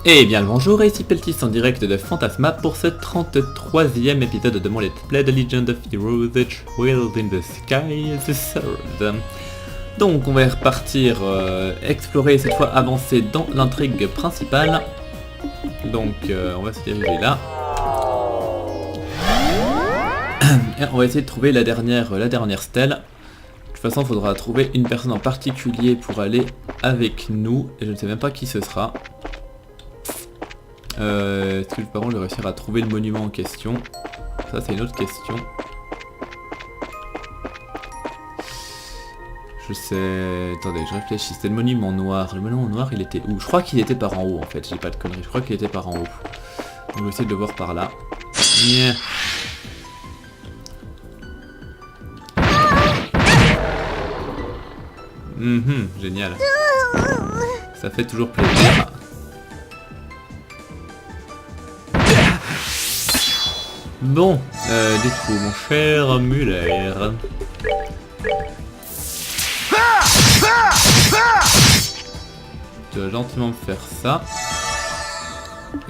Eh bien le bonjour, ici Peltis en direct de Fantasma pour ce 33e épisode de mon Let's Play The Legend of Heroes, The Trails in the Sky, The Sword. Donc on va repartir explorer, cette fois avancer dans l'intrigue principale. Donc on va se diriger là. Et on va essayer de trouver la dernière stèle. De toute façon il faudra trouver une personne en particulier pour aller avec nous. Et je ne sais même pas qui ce sera. Est-ce que par contre je vais réussir à trouver le monument en question? Ça c'est une autre question. Je sais... Attendez, je réfléchis. C'était le monument noir. Le monument noir il était où? Je crois qu'il était par en haut en fait, j'ai pas de conneries. Je crois qu'il était par en haut. Donc je vais essayer de le voir par là. Yeah. Génial. Ça fait toujours plaisir. Bon, du coup, mon cher Muller. Tu vas gentiment me faire ça.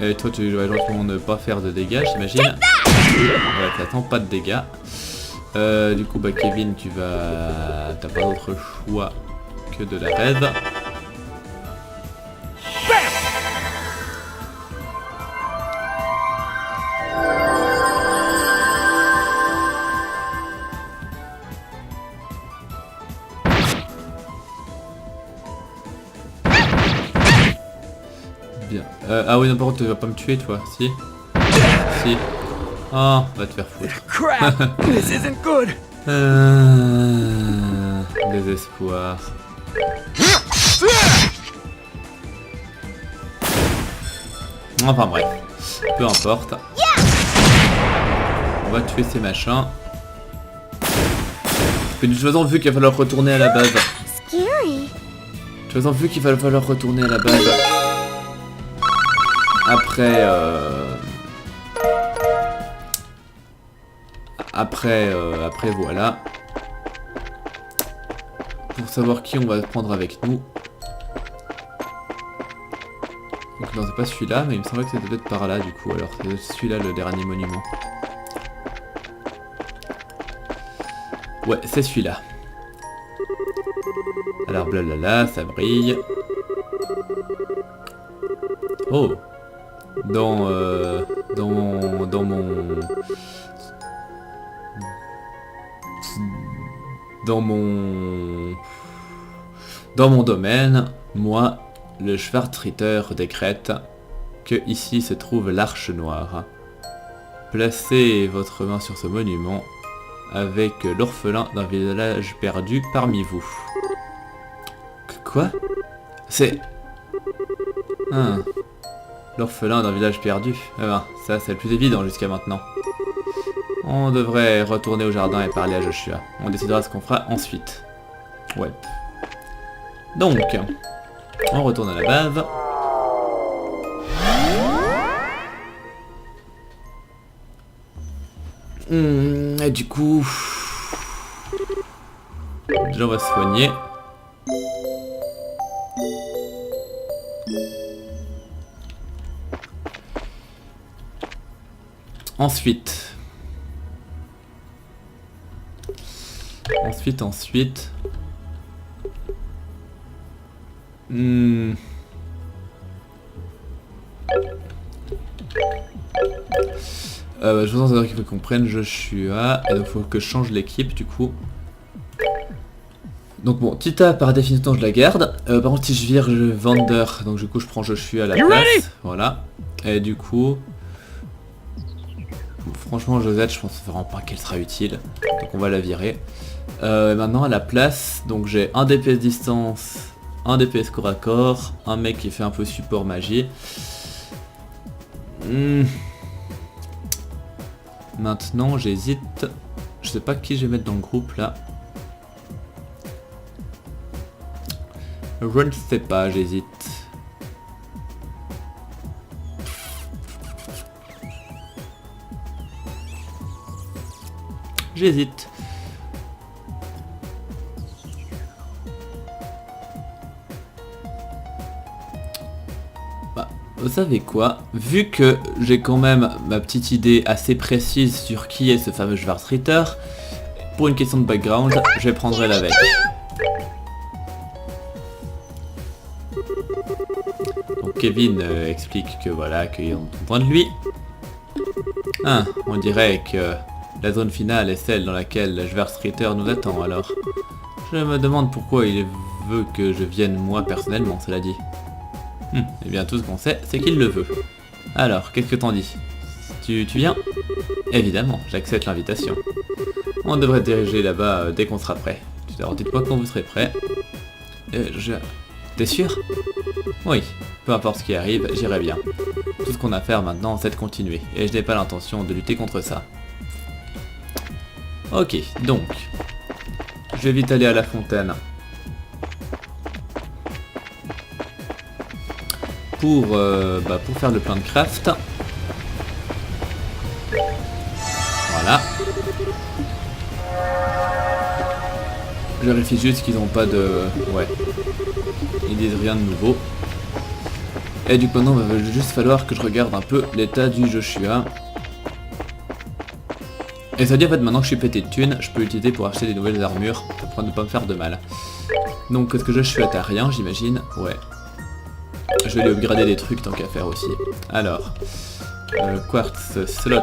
Et toi, tu vas gentiment ne pas faire de dégâts, j'imagine. Ouais, t'attends pas de dégâts. Du coup, bah, Kevin, tu vas... T'as pas d'autre choix que de la raid. Bien. Ah oui, non, par contre, tu vas pas me tuer, toi, si? Si. Oh, va te faire foutre. Crap! This isn't good. Désespoir. Enfin bref, peu importe. On va tuer ces machins. Mais de toute façon, vu qu'il va falloir retourner à la base. De toute façon, vu qu'il va falloir retourner à la base. Après voilà. Pour savoir qui on va prendre avec nous. Donc non, c'est pas celui-là, mais il me semblait que c'était peut-être par là du coup. Alors c'est celui-là le dernier monument. Ouais, c'est celui-là. Alors blablabla, ça brille. Oh! Dans mon domaine, moi, le Schwarzritter décrète que ici se trouve l'Arche Noire. Placez votre main sur ce monument avec l'orphelin d'un village perdu parmi vous. Quoi? C'est... L'orphelin d'un village perdu. Eh ben, ça c'est le plus évident jusqu'à maintenant. On devrait retourner au jardin et parler à Joshua. On décidera ce qu'on fera ensuite. Ouais. Donc, on retourne à la base. Et du coup... Déjà on va se soigner. Ensuite. Je pense qu'il faut qu'on prenne Joshua. Et donc il faut que je change l'équipe du coup. Donc bon, Tita par définition je la garde. Par contre si je vire Vander, donc du coup je prends Joshua à la place. Voilà. Et du coup... Franchement Josette je pense vraiment pas qu'elle sera utile. Donc on va la virer. Maintenant à la place, donc j'ai un DPS distance, un DPS corps à corps, un mec qui fait un peu support magie. Maintenant j'hésite. Je sais pas qui je vais mettre dans le groupe là. Je ne sais pas, j'hésite. J'hésite. Bah, vous savez quoi? Vu que j'ai quand même ma petite idée assez précise sur qui est ce fameux Schwarzritter, pour une question de background, je prendrai l'avec. Donc Kevin explique que voilà, qu'ils ont besoin de lui. On dirait que la zone finale est celle dans laquelle Schwarzritter nous attend alors. Je me demande pourquoi il veut que je vienne moi personnellement, cela dit. Eh bien tout ce qu'on sait, c'est qu'il le veut. Alors, qu'est-ce que t'en dis? Tu viens? Évidemment, j'accepte l'invitation. On devrait diriger là-bas dès qu'on sera prêt. Alors dites-moi quand vous serez prêt. T'es sûr? Oui, peu importe ce qui arrive, j'irai bien. Tout ce qu'on a à faire maintenant, c'est de continuer, et je n'ai pas l'intention de lutter contre ça. Ok, donc, je vais vite aller à la fontaine. Pour faire le plein de craft. Voilà. Je vérifie juste qu'ils n'ont pas de... Ouais. Ils disent rien de nouveau. Et du coup, maintenant, il va juste falloir que je regarde un peu l'état du Joshua. Et ça dit en fait, maintenant que je suis pété de thunes, je peux l'utiliser pour acheter des nouvelles armures, pour ne pas me faire de mal. Donc, est-ce que Joshua t'as rien, j'imagine? Ouais. Je vais lui upgrader des trucs tant qu'à faire aussi. Alors, quartz slot.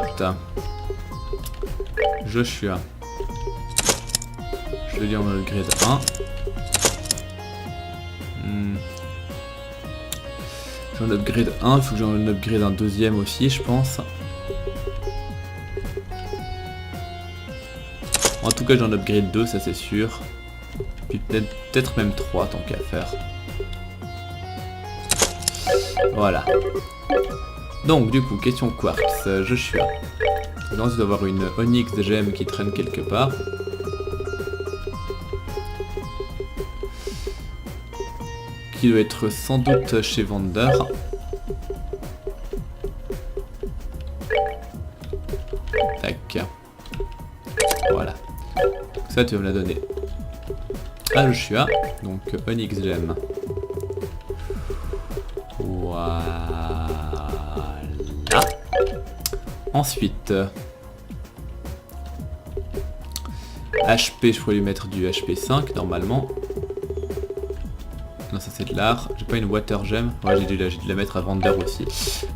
Joshua. Je vais lui en upgrade 1. J'en upgrade un, il faut que j'en upgrade un deuxième aussi, je pense. En tout cas, j'en upgrade 2, ça c'est sûr. Puis peut-être même 3 tant qu'à faire. Voilà. Donc, du coup, question quartz, Joshua. Là, je dois avoir une onyx gemme qui traîne quelque part. Qui doit être sans doute chez Vander. Tac. Voilà. Ça, tu vas me la donner. Ah, Joshua. Donc, onyx gemme. Voilà. Ensuite, HP, je pourrais lui mettre du HP 5 normalement. Non, ça c'est de l'art. J'ai pas une water gem. Ouais, j'ai dû la mettre à Vander aussi.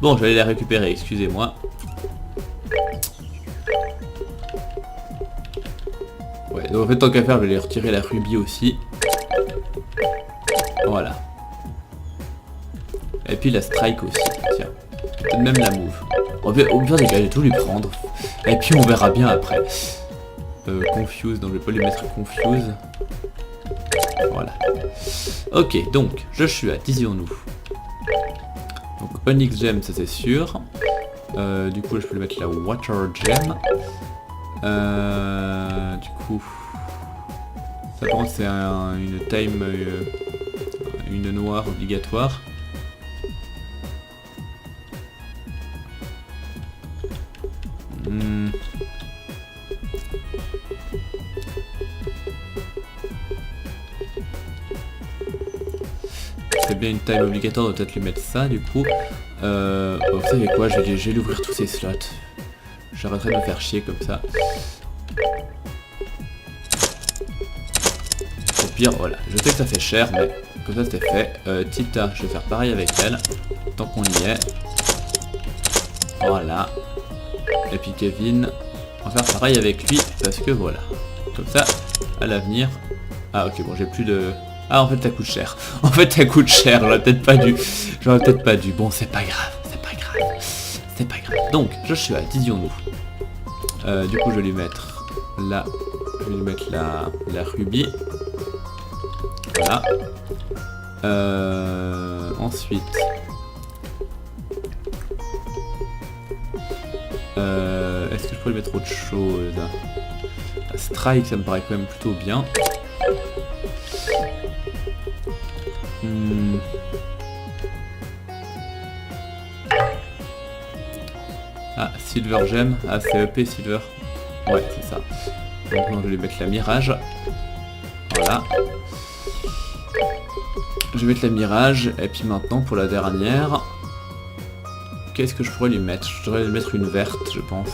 Bon, je vais aller la récupérer, excusez-moi. Ouais, donc en fait, tant qu'à faire, je vais aller retirer la rubis aussi. Voilà. Et puis la strike aussi, tiens. Peut-être même la move. Au pire des cas, je vais tout lui prendre. Et puis on verra bien après. Confuse, donc je vais pas lui mettre confuse. Voilà. Ok, donc, Joshua, disions-nous. Donc Onyx Gem, ça c'est sûr. Du coup, là, je peux lui mettre la Water Gem. Du coup... Ça par contre c'est une time... une noire obligatoire. C'est bien une time obligatoire, on va peut-être lui mettre ça du coup. Vous savez quoi, je vais lui ouvrir tous ces slots. J'arrêterai de me faire chier comme ça. Au pire, voilà, je sais que ça fait cher, mais comme ça c'était fait. Tita, je vais faire pareil avec elle, tant qu'on y est. Voilà. Et puis Kevin, on va faire pareil avec lui, parce que voilà. Comme ça, à l'avenir... Ah ok, bon j'ai plus de... Ah en fait ça coûte cher. En fait ça coûte cher, j'aurais peut-être pas dû. J'aurais peut-être pas dû. Bon c'est pas grave, c'est pas grave. C'est pas grave. Donc, Joshua, disions-nous. Du coup je vais lui mettre là. Je vais lui mettre la rubis. Voilà. Ensuite. Est-ce que je pourrais lui mettre autre chose? Strike, ça me paraît quand même plutôt bien. Ah, Silver Gem. Ah, c'est EP Silver. Ouais, c'est ça. Donc, on va lui mettre la Mirage. Voilà. Je vais mettre la Mirage. Et puis maintenant, pour la dernière... qu'est-ce que je pourrais lui mettre? Je devrais lui mettre une verte, je pense.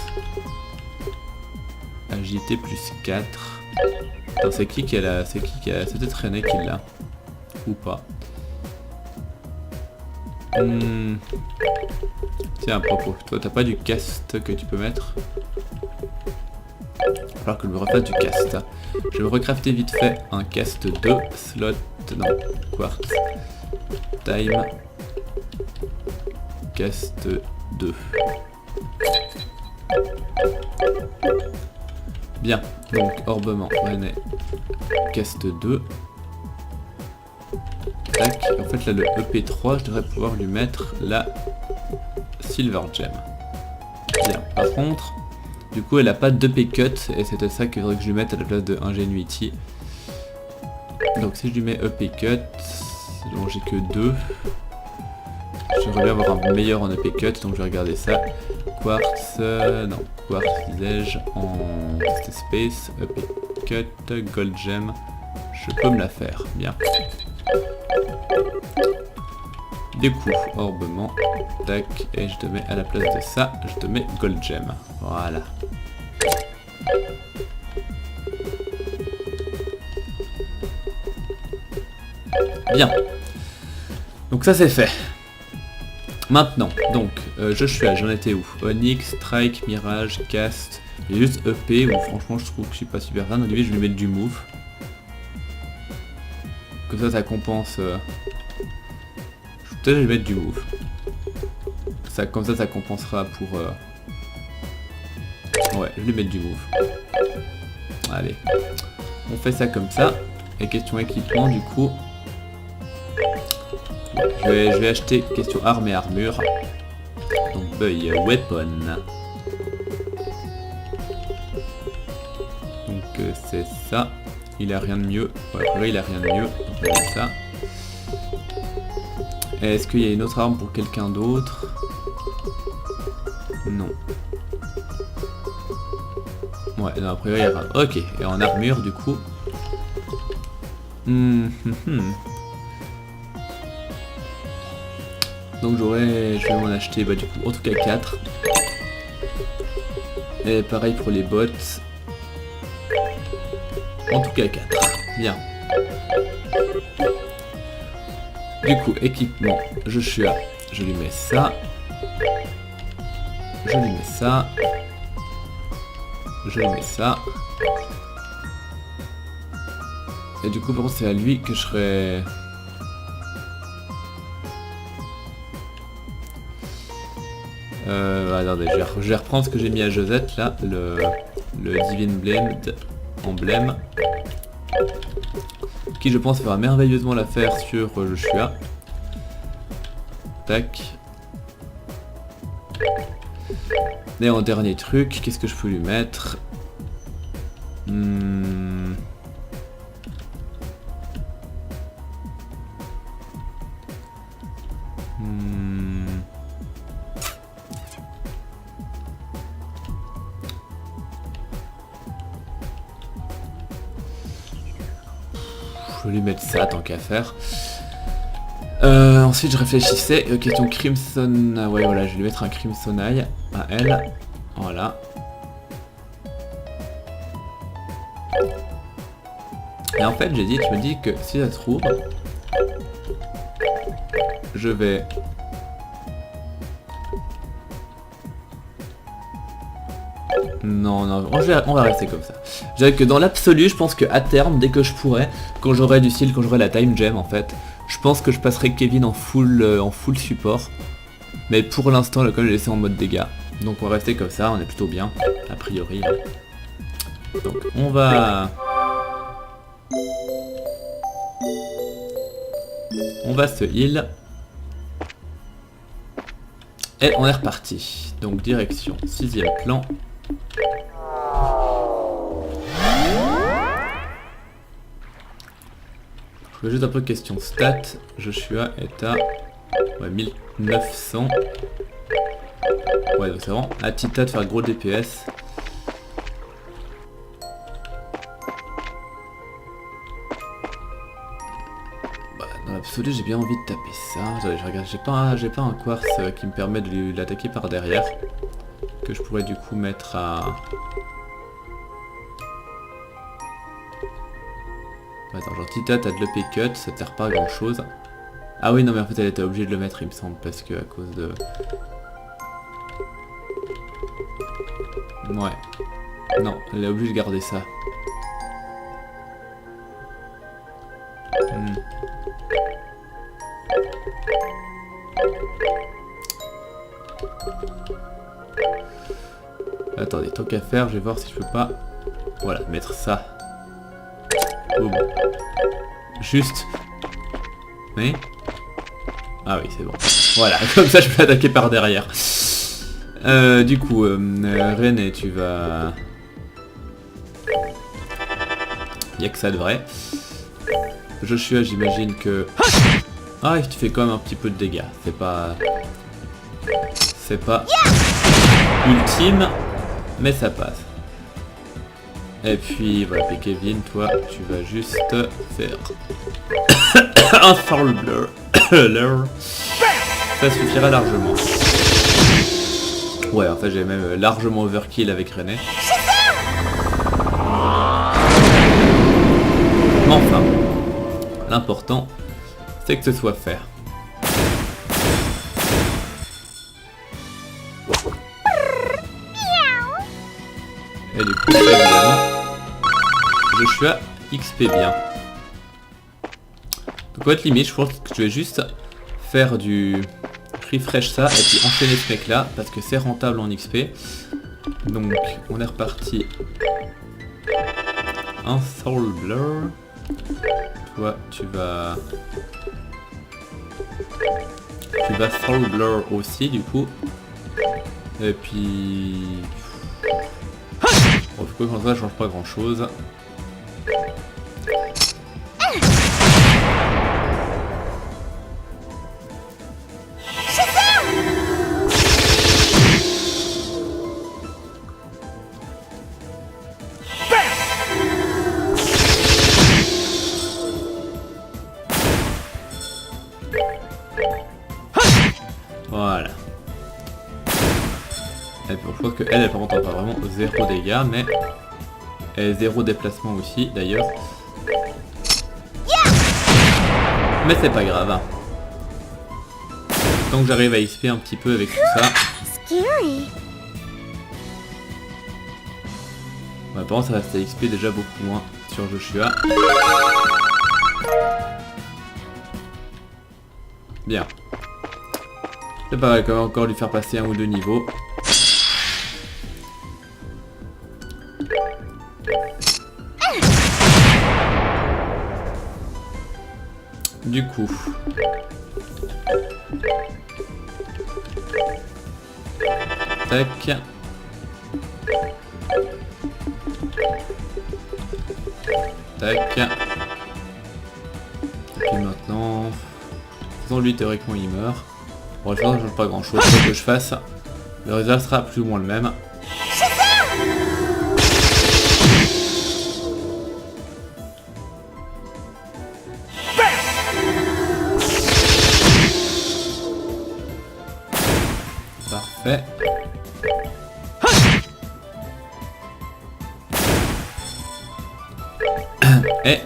Agilité plus 4. Attends, c'est qui a la... C'est peut-être René qui l'a. Ou pas. Tiens, à propos, toi t'as pas du cast que tu peux mettre? Il va falloir que je me refasse du cast. Je vais me recrafter vite fait un cast 2. Slot... Non, quartz. Time. Cast 2. Bien, donc orbement, René. Cast 2. Tac, en fait là le EP3, je devrais pouvoir lui mettre la Silver Gem. Bien, par contre, du coup elle a pas d'EP cut, et c'était ça qu'il faudrait que je lui mette à la place de Ingenuity. Donc si je lui mets EP cut, donc j'ai que 2. J'aimerais bien avoir un meilleur en EP cut, donc je vais regarder ça. Quartz, non, quartz disais-je, en space, EP cut, gold gem, je peux me la faire, bien. Du coup, orbement, tac, et je te mets à la place de ça, je te mets gold gem, voilà. Bien, donc ça c'est fait. Maintenant, donc, Joshua, j'en étais où? Onyx, Strike, Mirage, Cast, il y a juste EP où franchement je trouve que je suis pas super fan, au début je vais lui mettre du move. Comme ça, ça compense... Peut-être je vais mettre du move. Ça, comme ça compensera pour... Ouais, je vais lui mettre du move. Allez. On fait ça comme ça. Et question équipement, du coup... Je vais acheter question arme et armure. Donc Boy Weapon. Donc c'est ça. Il a rien de mieux. Ouais, après il a rien de mieux. Donc on fait ça. Est-ce qu'il y a une autre arme pour quelqu'un d'autre? Non. Ouais, non, a priori il y a pas. Ok, et en armure du coup. Donc je vais m'en acheter bah, du coup en tout cas 4. Et pareil pour les bottes. En tout cas 4. Bien. Du coup, équipement, Joshua, je lui mets ça. Je lui mets ça. Je lui mets ça. Et du coup, par contre, c'est à lui que je serais... Attendez, je vais reprendre ce que j'ai mis à Josette, là, le Divine Blade emblème, qui je pense fera merveilleusement l'affaire sur Joshua. Tac. Et en dernier truc, qu'est-ce que je peux lui mettre? Je vais lui mettre ça tant qu'à faire. Ensuite je réfléchissais, question Crimson, ouais voilà, je vais lui mettre un Crimson Eye à elle, voilà. Et en fait je me dis que si ça se trouve, je vais... Non, on va rester comme ça. Je dirais que dans l'absolu, je pense que à terme, dès que je pourrai, quand j'aurai du style, quand j'aurai la Time Gem en fait, je pense que je passerai Kevin en full support. Mais pour l'instant, le col est laissé en mode dégâts. Donc on va rester comme ça, on est plutôt bien, a priori. Donc on va... On va se heal. Et on est reparti. Donc direction 6ème plan. Je fais juste un peu question stats. Joshua est à 1900. Ouais, donc c'est vraiment à Tita de faire gros DPS. Bah, absolu, j'ai bien envie de taper ça. Attendez, je regarde, j'ai pas un quartz qui me permet de l'attaquer par derrière. Que je pourrais du coup mettre à... Attends, genre Tita, t'as de l'EP cut, ça te sert pas à grand chose. Ah oui, non mais en fait elle était obligée de le mettre il me semble, parce que à cause de... Ouais. Non, elle est obligée de garder ça. Attendez, tant qu'à faire, je vais voir si je peux pas... Voilà, mettre ça. Boum. Juste. Oui. Ah oui, c'est bon. Voilà, comme ça je peux attaquer par derrière. Du coup, René, tu vas... Y'a que ça de vrai. Joshua, j'imagine que... Ah, tu fais quand même un petit peu de dégâts. C'est pas... C'est pas... ultime, mais ça passe. Et puis, voilà, puis Kevin, toi, tu vas juste faire... un Soul Blur. Ça suffira largement. Ouais, en fait, j'ai même largement overkill avec René. Enfin, l'important, c'est que ce soit fait. Et du coup, évidemment, Joshua XP bien. Donc, votre limite, je pense que je vais juste faire du refresh ça et puis enchaîner ce mec là parce que c'est rentable en XP. Donc, on est reparti. Un Soul Blur. Toi, tu vas Soul Blur aussi, du coup. Et puis... Bon, du coup, comme ça, ça change pas grand chose. Voilà. Et puis je pense qu'elle, elle par contre, pas vraiment 0 dégâts, mais... Et 0 déplacement aussi, d'ailleurs. Mais c'est pas grave. Tant que j'arrive à XP un petit peu avec tout ça. Ouais, par contre, ça reste à XP déjà beaucoup moins sur Joshua. Bien. C'est pas mal quand même encore lui faire passer un ou deux niveaux. Du coup. Tac. Tac. Et puis maintenant... Faisons lui théoriquement il meurt. Bon, le faire, ça change pas grand chose. Quoi que je fasse, le résultat sera plus ou moins le même. Parfait. Et...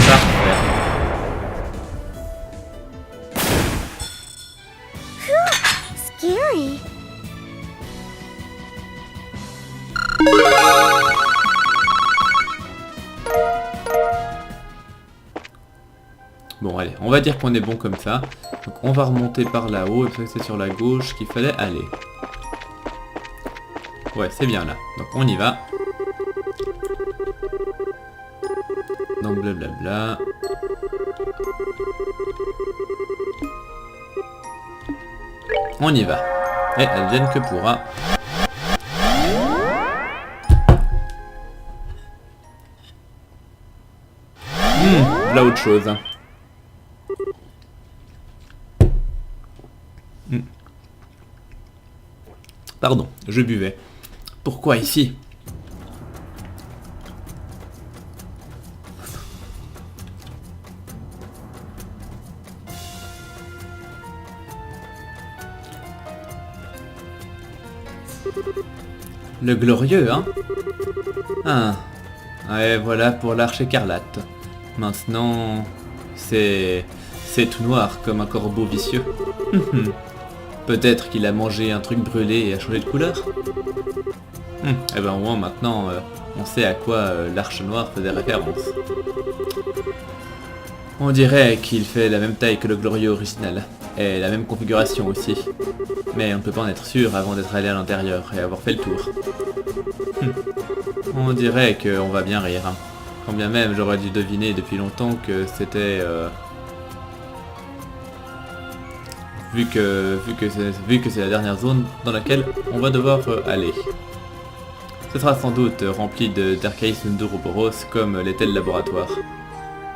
Parfait. Scary. Bon allez, on va dire qu'on est bon comme ça. Donc on va remonter par là-haut, et c'est sur la gauche qu'il fallait aller. Ouais, c'est bien là. Donc on y va. Donc blablabla. On y va. Et elle vienne que pourra. Là autre chose. Pardon, je buvais. Pourquoi ici? Le glorieux, hein? Ah. Ouais, voilà pour l'Arche écarlate. Maintenant, c'est tout noir comme un corbeau vicieux. Peut-être qu'il a mangé un truc brûlé et a changé de couleur. Eh ben au moins maintenant, on sait à quoi l'Arche noire faisait référence. On dirait qu'il fait la même taille que le glorieux original, et la même configuration aussi. Mais on ne peut pas en être sûr avant d'être allé à l'intérieur et avoir fait le tour. On dirait qu'on va bien rire. Quand bien même j'aurais dû deviner depuis longtemps que c'était... vu que c'est la dernière zone dans laquelle on va devoir aller. Ce sera sans doute rempli d'archaïsmes d'Ouroboros comme l'était le laboratoire.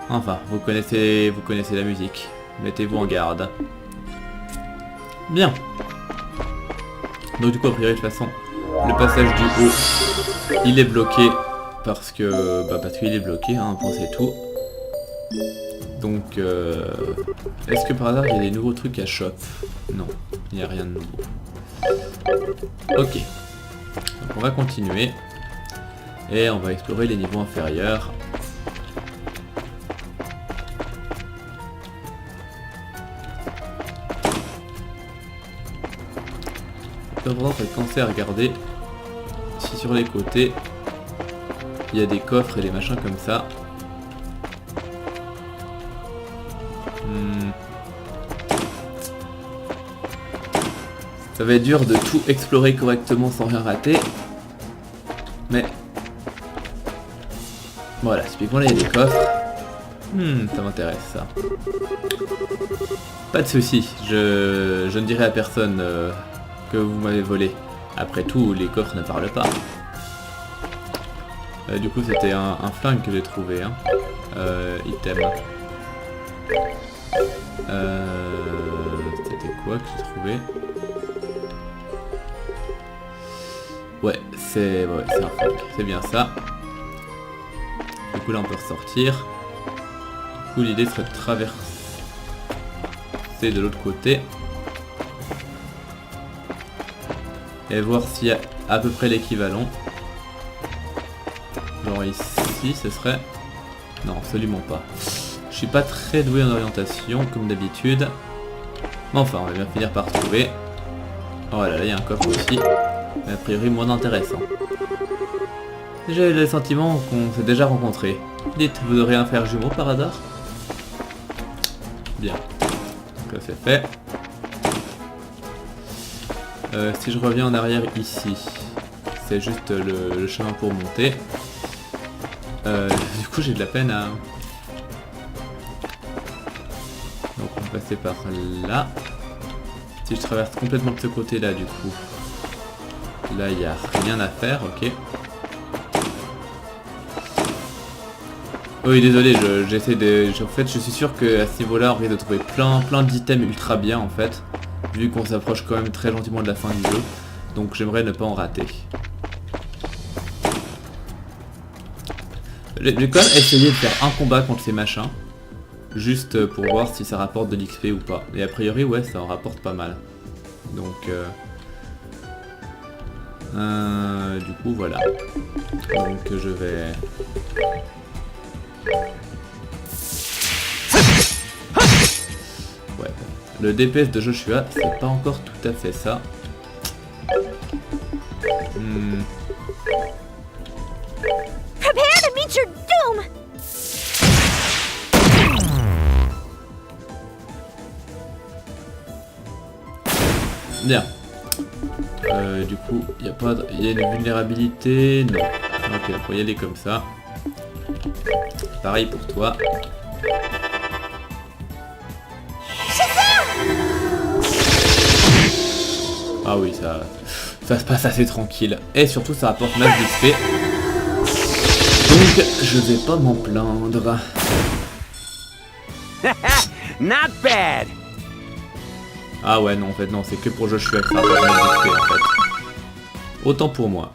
Enfin, vous connaissez la musique. Mettez-vous en garde. Bien. Donc du coup, a priori, de toute façon, le passage du haut, il est bloqué parce qu'il est bloqué, hein, pour c'est tout. Donc, est-ce que par hasard, il y a des nouveaux trucs à shop? Non, il n'y a rien de nouveau. Ok. Donc on va continuer. Et on va explorer les niveaux inférieurs. Cependant, ça commencer à regarder si sur les côtés il y a des coffres et des machins comme ça. Ça va être dur de tout explorer correctement sans rien rater. Mais voilà, typiquement là il y a des coffres. Ça m'intéresse ça. Pas de soucis, je ne dirai à personne que vous m'avez volé. Après tout, les coffres ne parlent pas. Du coup, c'était un flingue que j'ai trouvé. Hein. Item. C'était quoi que j'ai trouvé? Ouais, c'est un flingue. C'est bien ça. Du coup, là, on peut ressortir. Du coup, l'idée serait de traverser de l'autre côté. Et voir s'il y a à peu près l'équivalent. Genre ici, ce serait... Non, absolument pas. Je suis pas très doué en orientation, comme d'habitude. Mais enfin, on va bien finir par trouver. Voilà, là il y a un coffre aussi. Mais a priori moins intéressant. J'ai le sentiment qu'on s'est déjà rencontrés. Dites, vous aurez un frère jumeau par hasard? Bien. Donc là c'est fait. Si je reviens en arrière ici, c'est juste le chemin pour monter. Du coup j'ai de la peine à... Donc on va passer par là. Si je traverse complètement de ce côté là du coup, là il n'y a rien à faire, ok. Oui désolé, j'essaie de... En fait je suis sûr qu'à ce niveau là on risque de trouver plein d'items ultra bien en fait. Vu qu'on s'approche quand même très gentiment de la fin du jeu. Donc j'aimerais ne pas en rater. J'ai quand même essayé de faire un combat contre ces machins. Juste pour voir si ça rapporte de l'XP ou pas. Et a priori ouais ça en rapporte pas mal. Donc du coup voilà. Donc je vais... Ouais. Le DPS de Joshua, c'est pas encore tout à fait ça. Prepare to meet your doom. Bien. Du coup, il y a pas, il y a une vulnérabilité, non. Ok, faut y aller comme ça. Pareil pour toi. Ah oui, ça se passe assez tranquille. Et surtout, ça rapporte masse d'XP. Donc, je vais pas m'en plaindre. Not bad. Ah ouais, non, en fait, non, c'est que pour Joshua que ça rapporte masse d'XP, en fait. Autant pour moi.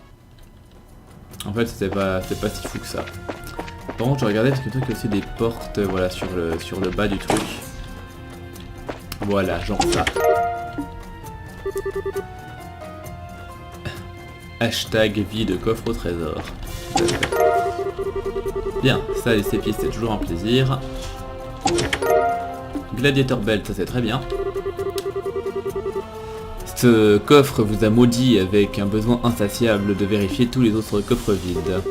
En fait, c'était pas si fou que ça. Par contre, je regardais parce que le truc, il y a aussi des portes, voilà, sur le bas du truc. Voilà, genre ça. Hashtag vie de coffre au trésor. Bien, ça les épices c'est toujours un plaisir. Gladiator Belt, ça c'est très bien. Ce coffre vous a maudit avec un besoin insatiable de vérifier tous les autres coffres vides.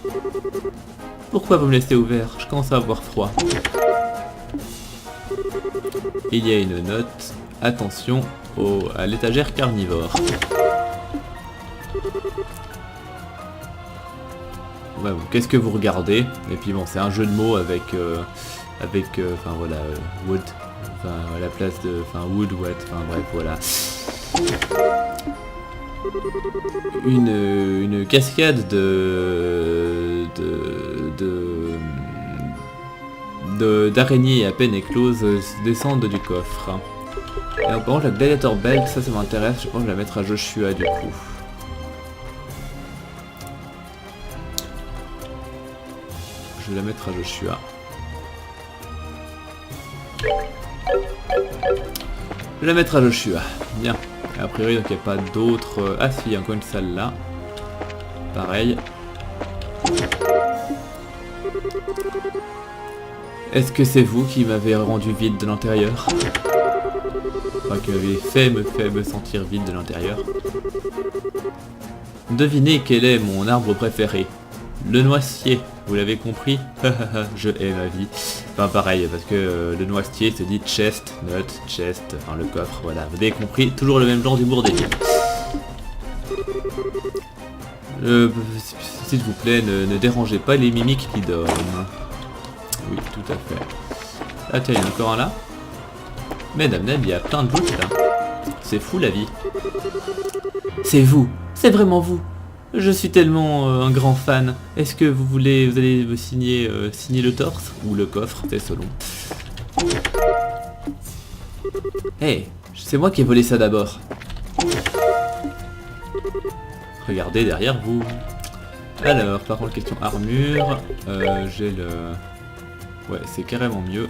Pourquoi vous me laissez ouvert? Je commence à avoir froid. Il y a une note. Attention à l'étagère carnivore. Ouais, bon, qu'est-ce que vous regardez? Et puis bon, c'est un jeu de mots avec enfin voilà, wood, enfin à la place de, enfin wood, what, enfin bref, voilà. Une cascade d'araignées à peine écloses descendent du coffre. Et par contre la Gladiator Belt, ça m'intéresse, je pense que je vais la mettre à Joshua du coup. Je vais la mettre à Joshua. Je vais la mettre à Joshua. Bien. Et a priori, donc il n'y a pas d'autres... Ah si, il y a encore une salle là. Pareil. Est-ce que c'est vous qui m'avez rendu vide de l'intérieur? Enfin, qui m'avez fait me sentir vide de l'intérieur. Devinez quel est mon arbre préféré. Le noisetier, vous l'avez compris? Je hais ma vie. Enfin pareil, parce que le noisetier se dit chest, not, chest, enfin le coffre, voilà. Vous avez compris, toujours le même genre d'humour débile. S'il vous plaît, ne dérangez pas les mimiques qui dorment. Oui, tout à fait. Ah tiens, il y en a encore un là. Mesdames, il y a plein de doutes là. C'est fou la vie. C'est vous, c'est vraiment vous. Je suis tellement un grand fan. Est-ce que vous allez me signer le torse ou le coffre, c'est selon. Hey, c'est moi qui ai volé ça d'abord. Regardez derrière vous. Alors, par contre, question armure. J'ai le... Ouais, c'est carrément mieux.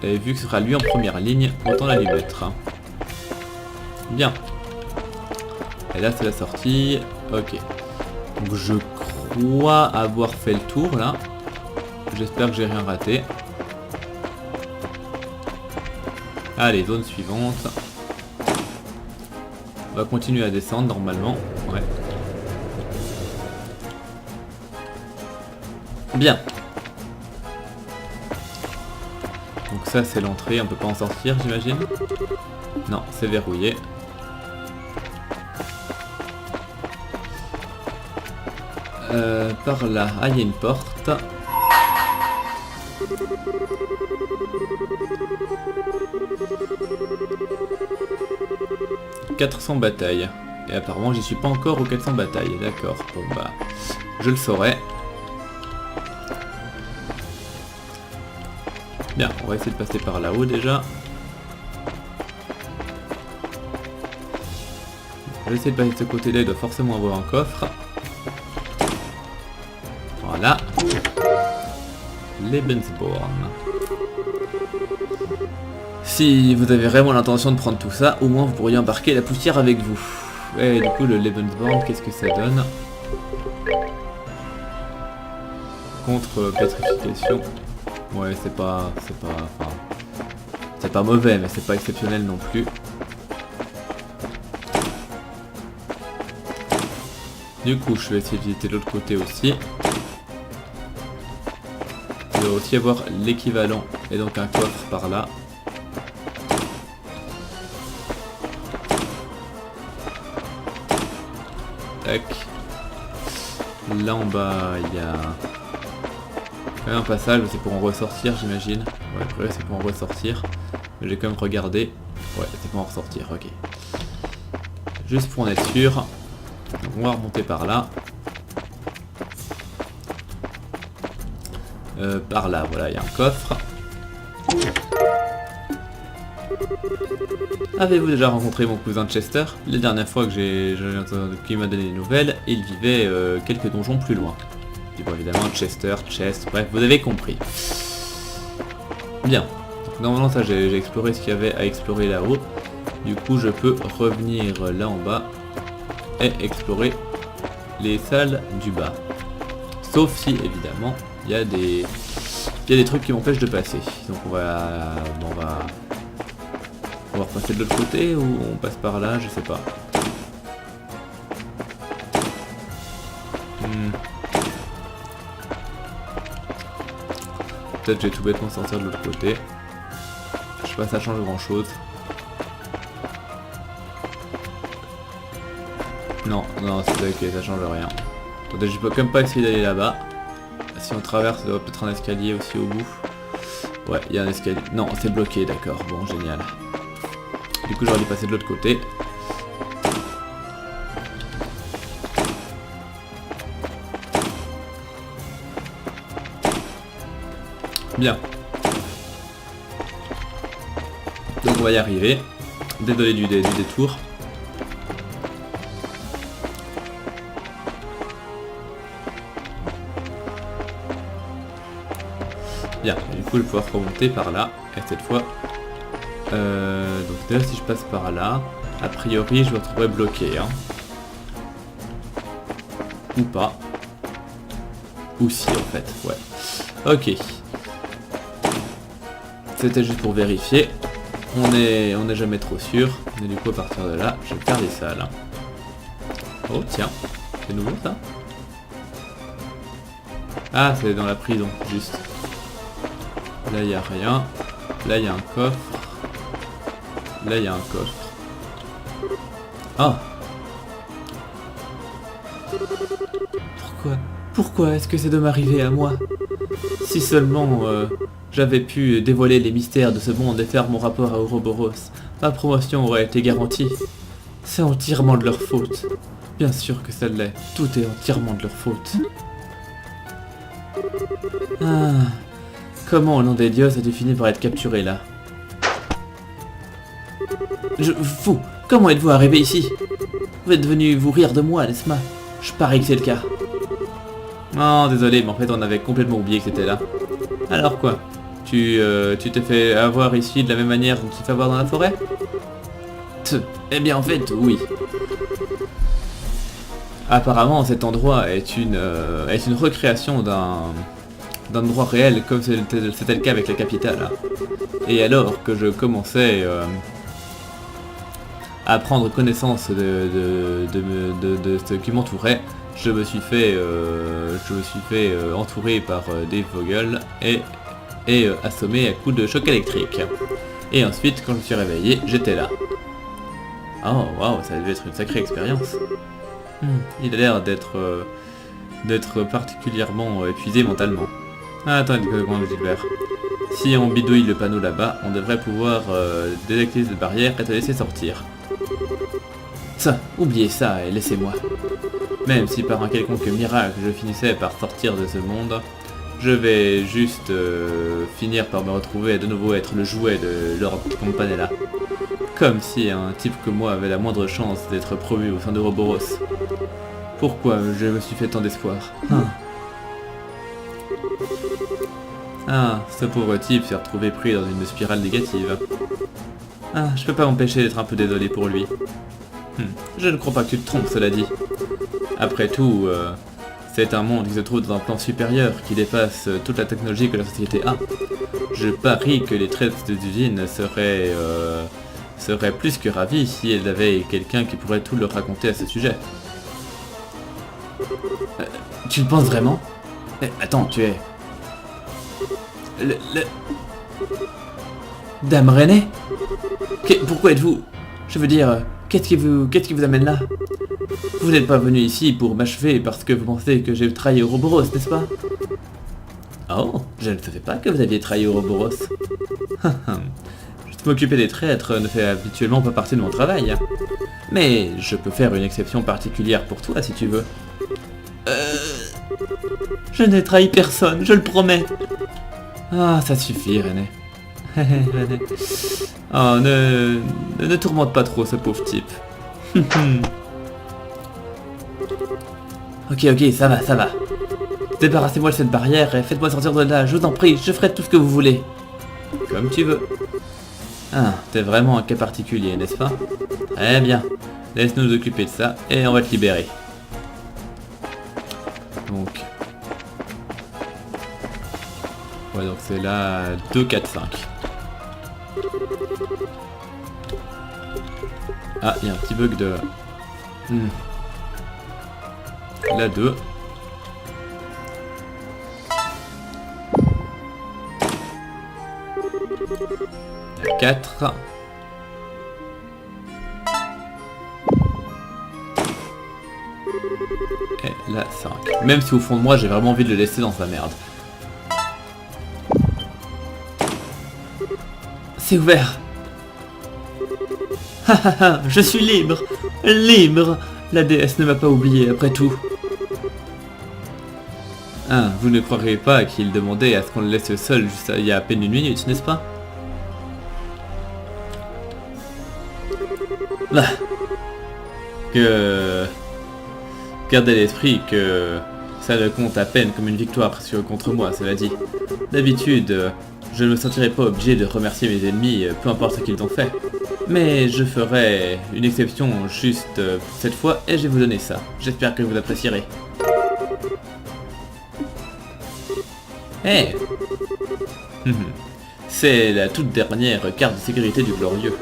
Et vu que ce sera lui en première ligne, autant la lui mettre. Bien. Et là c'est la sortie, ok. Donc je crois avoir fait le tour là. J'espère que j'ai rien raté. Allez, zone suivante. On va continuer à descendre normalement, ouais. Bien. Donc ça c'est l'entrée, on peut pas en sortir j'imagine. Non, c'est verrouillé. Par là, ah il y a une porte. « 400 batailles. Et apparemment j'y suis pas encore aux 400 batailles, d'accord. Bon bah, je le saurai. Bien, on va essayer de passer par là-haut déjà. Je vais essayer de passer de ce côté-là, il doit forcément avoir un coffre. Voilà. Lebensborn. Si vous avez vraiment l'intention de prendre tout ça, au moins vous pourriez embarquer la poussière avec vous. Et du coup le Lebensborn, qu'est-ce que ça donne? Contre pétrification. Ouais, c'est pas mauvais, mais c'est pas exceptionnel non plus. Du coup, je vais essayer de visiter l'autre côté aussi. Il doit aussi avoir l'équivalent, et donc un coffre par là. Tac. Là en bas, il y a un passage, c'est pour en ressortir j'imagine. Ouais, après c'est pour en ressortir. Mais j'ai quand même regardé. Ouais, c'est pour en ressortir, ok. Juste pour en être sûr. Donc on va remonter par là. Par là, voilà, il y a un coffre. Avez-vous déjà rencontré mon cousin Chester? La dernière fois que qu'il m'a donné des nouvelles, il vivait quelques donjons plus loin. Et bon, évidemment, Chester, Chest, bref, vous avez compris. Bien. Donc, normalement, ça, j'ai exploré ce qu'il y avait à explorer là-haut. Du coup, je peux revenir là en bas. et explorer les salles du bas. Sauf si, évidemment, il y a des trucs qui m'empêchent de passer. Donc on va repasser de l'autre côté ou on passe par là, je sais pas. Peut-être je vais tout bêtement sortir de l'autre côté. Je sais pas, ça change grand chose. Non, c'est ok, ça change rien. Attendez, je peux quand même pas essayer d'aller là-bas. Si on traverse, il y aura peut-être un escalier aussi au bout. Ouais, il y a un escalier. Non, c'est bloqué, d'accord. Bon, génial. Du coup, j'aurais dû passer de l'autre côté. Bien. Donc on va y arriver. Désolé du détour. Bien, du coup je vais pouvoir remonter par là. Et cette fois... donc d'ailleurs si je passe par là, a priori je me retrouverai bloqué. Hein. Ou pas. Ou si en fait, ouais. Ok. C'était juste pour vérifier. On est jamais trop sûr. Mais du coup à partir de là, je vais faire des salles. Oh tiens, c'est nouveau ça? Ah, c'est dans la prison, juste. Là il n'y a rien. Là il y a un coffre. Là il y a un coffre. Ah! Pourquoi est-ce que c'est de m'arriver à moi? Si seulement j'avais pu dévoiler les mystères de ce monde et faire mon rapport à Ouroboros, ma promotion aurait été garantie. C'est entièrement de leur faute. Bien sûr que ça l'est. Tout est entièrement de leur faute. Ah... Comment au nom des dieux as-tu fini par être capturé là? Vous, comment êtes-vous arrivé ici? Vous êtes venu vous rire de moi, n'est-ce pas? Je parie que c'est le cas. Non, désolé, mais en fait on avait complètement oublié que c'était là. Alors quoi? Tu t'es fait avoir ici de la même manière dont tu t'es fait avoir dans la forêt? Eh bien en fait, oui. Apparemment cet endroit est une recréation d'un endroit réel comme c'était le cas avec la capitale. Et alors que je commençais à prendre connaissance de ce qui m'entourait, je me suis fait entourer par des Vogels et assommé à coups de choc électrique. Et ensuite, quand je me suis réveillé, j'étais là. Oh waouh, ça devait être une sacrée expérience. Il a l'air d'être particulièrement épuisé mentalement. Ah, attends une seconde, Gilbert. Si on bidouille le panneau là-bas, on devrait pouvoir désactiver cette barrière et te laisser sortir. Ça, oubliez ça et laissez-moi. Même si par un quelconque miracle je finissais par sortir de ce monde, je vais juste finir par me retrouver et de nouveau être le jouet de Lord Campanella. Comme si un type comme moi avait la moindre chance d'être promu au sein d'Ouroboros. Pourquoi je me suis fait tant d'espoir? Ah, ce pauvre type s'est retrouvé pris dans une spirale négative. Ah, je peux pas m'empêcher d'être un peu désolé pour lui. Je ne crois pas que tu te trompes, cela dit. Après tout, c'est un monde qui se trouve dans un plan supérieur qui dépasse toute la technologie que la société a. Je parie que les traîtres d'usine seraient plus que ravis si elles avaient quelqu'un qui pourrait tout leur raconter à ce sujet. Tu le penses vraiment? Attends, tu es... Dame Renée? Pourquoi êtes-vous... Je veux dire, qu'est-ce qui vous amène là? Vous n'êtes pas venu ici pour m'achever parce que vous pensez que j'ai trahi Ouroboros, n'est-ce pas? Oh, je ne savais pas que vous aviez trahi Ouroboros. Juste m'occuper des traîtres ne fait habituellement pas partie de mon travail. Mais je peux faire une exception particulière pour toi si tu veux. Je n'ai trahi personne, je le promets. Ah, ça suffit, René. René. Oh, ne tourmente pas trop ce pauvre type. Ok, ça va. Débarrassez-moi de cette barrière et faites-moi sortir de là, je vous en prie, je ferai tout ce que vous voulez. Comme tu veux. Ah, t'es vraiment un cas particulier, n'est-ce pas? Eh bien, laisse-nous nous occuper de ça et on va te libérer. Donc... Ouais, donc c'est là 2, 4, 5. Ah, il y a un petit bug de... Là 2. Là 4. Et là 5. Même si au fond de moi j'ai vraiment envie de le laisser dans sa merde. C'est ouvert. Hahaha, je suis libre. Libre. La déesse ne m'a pas oublié après tout. Ah, vous ne croirez pas qu'il demandait à ce qu'on le laisse seul juste il y a à peine une minute, n'est-ce pas? Bah. Que... Gardez à l'esprit que... ça ne compte à peine comme une victoire contre moi, cela dit. D'habitude, je ne me sentirais pas obligé de remercier mes ennemis, peu importe ce qu'ils ont fait. Mais je ferai une exception juste pour cette fois et je vais vous donner ça. J'espère que vous apprécierez. Hey. C'est la toute dernière carte de sécurité du Glorieux.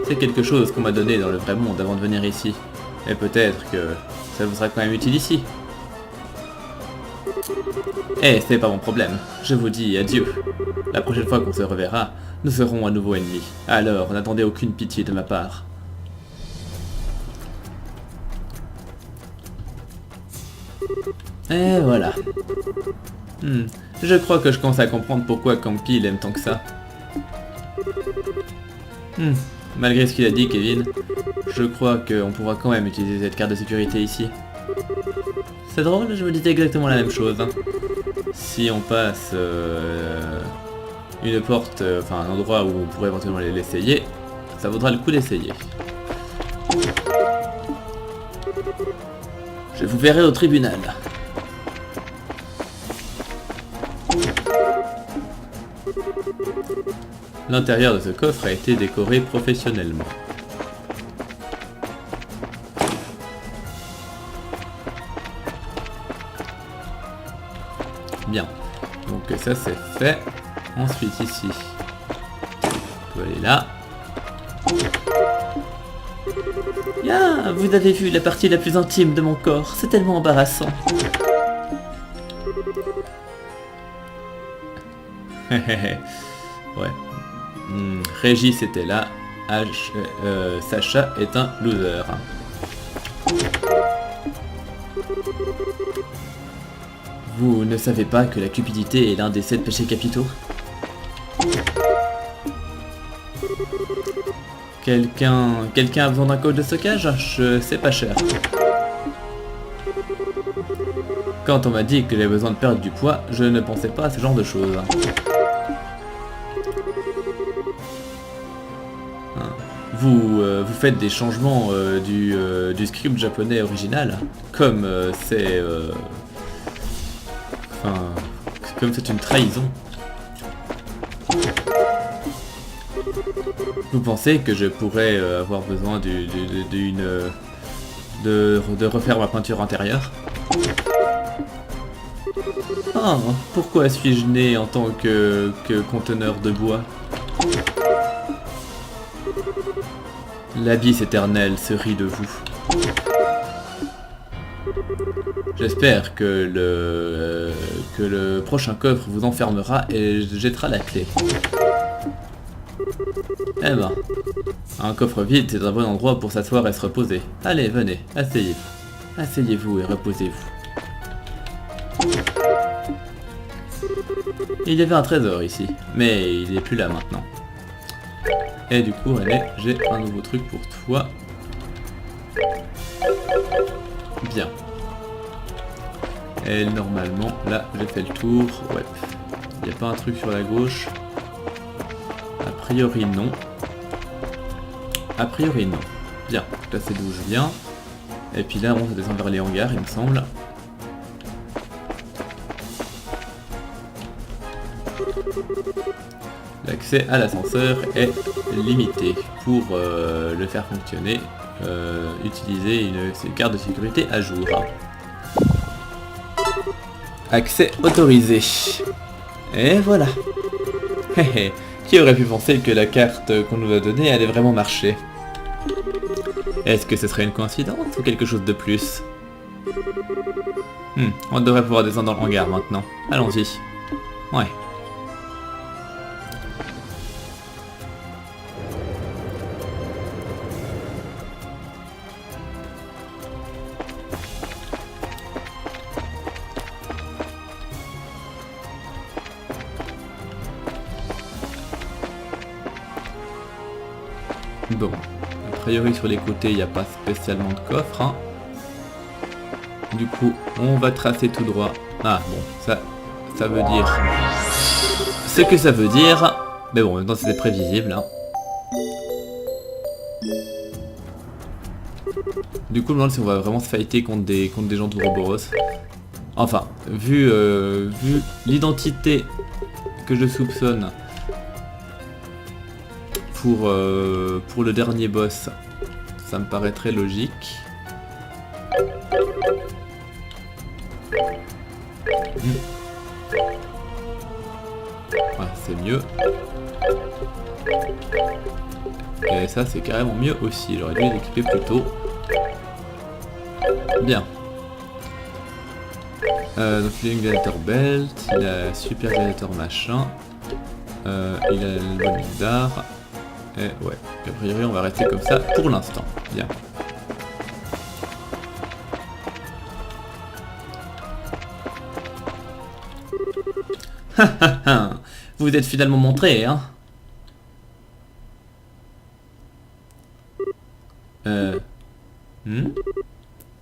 C'est quelque chose qu'on m'a donné dans le vrai monde avant de venir ici. Et peut-être que ça vous sera quand même utile ici. Eh, c'est pas mon problème. Je vous dis adieu. La prochaine fois qu'on se reverra, nous serons à nouveau ennemis. Alors, n'attendez aucune pitié de ma part. Et voilà. Je crois que je commence à comprendre pourquoi Campy l'aime tant que ça. Malgré ce qu'il a dit, Kevin, je crois qu'on pourra quand même utiliser cette carte de sécurité ici. C'est drôle, je me disais exactement la même chose. Hein. Si on passe une porte, enfin un endroit où on pourrait éventuellement l'essayer, ça vaudra le coup d'essayer. Je vous verrai au tribunal. L'intérieur de ce coffre a été décoré professionnellement. Bien, donc ça c'est fait. Ensuite ici, on peut aller là. Ah, vous avez vu la partie la plus intime de mon corps, c'est tellement embarrassant. Ouais. Régis était là. Sacha est un loser. Vous ne savez pas que la cupidité est l'un des 7 péchés capitaux? Quelqu'un a besoin d'un code de stockage? C'est pas cher. Quand on m'a dit que j'avais besoin de perdre du poids, je ne pensais pas à ce genre de choses. Vous faites des changements du script japonais original, comme c'est... Enfin... Comme c'est une trahison. Vous pensez que je pourrais avoir besoin de refaire ma peinture intérieure? Oh, pourquoi suis-je né en tant que conteneur de bois? L'abysse éternel se rit de vous. J'espère que le prochain coffre vous enfermera et jettera la clé. Eh ben, un coffre vide, c'est un bon endroit pour s'asseoir et se reposer. Allez, venez, asseyez-vous. Asseyez-vous et reposez-vous. Il y avait un trésor ici, mais il n'est plus là maintenant. Et du coup, allez, j'ai un nouveau truc pour toi. Bien. Et normalement, là, j'ai fait le tour. Ouais. Il n'y a pas un truc sur la gauche. A priori, non. A priori, non. Bien. Là, c'est d'où je viens. Et puis là, on descend vers les hangars, il me semble. l'accès à l'ascenseur est limité. Pour le faire fonctionner, utilisez une carte de sécurité à jour. Accès autorisé. Et voilà. Qui aurait pu penser que la carte qu'on nous a donnée allait vraiment marcher? Est-ce que ce serait une coïncidence ou quelque chose de plus? On devrait pouvoir descendre dans le hangar maintenant. Allons-y. Ouais. Bon, a priori sur les côtés il n'y a pas spécialement de coffre. Hein. Du coup, on va tracer tout droit. Ah bon, ça veut dire ce que ça veut dire. Mais bon, maintenant c'était prévisible. Hein. Du coup, je me demande si on va vraiment se fighter contre des gens de Ouroboros. Enfin, vu l'identité que je soupçonne pour le dernier boss, ça me paraît très logique. Ouais, c'est mieux. Et ça, c'est carrément mieux aussi. J'aurais dû les équiper plus tôt. Bien. Donc il a une gladiator belt, il a super gladiator machin, il a le bonus d'art. Et ouais, a priori on va rester comme ça pour l'instant. Bien. Vous vous êtes finalement montré, hein?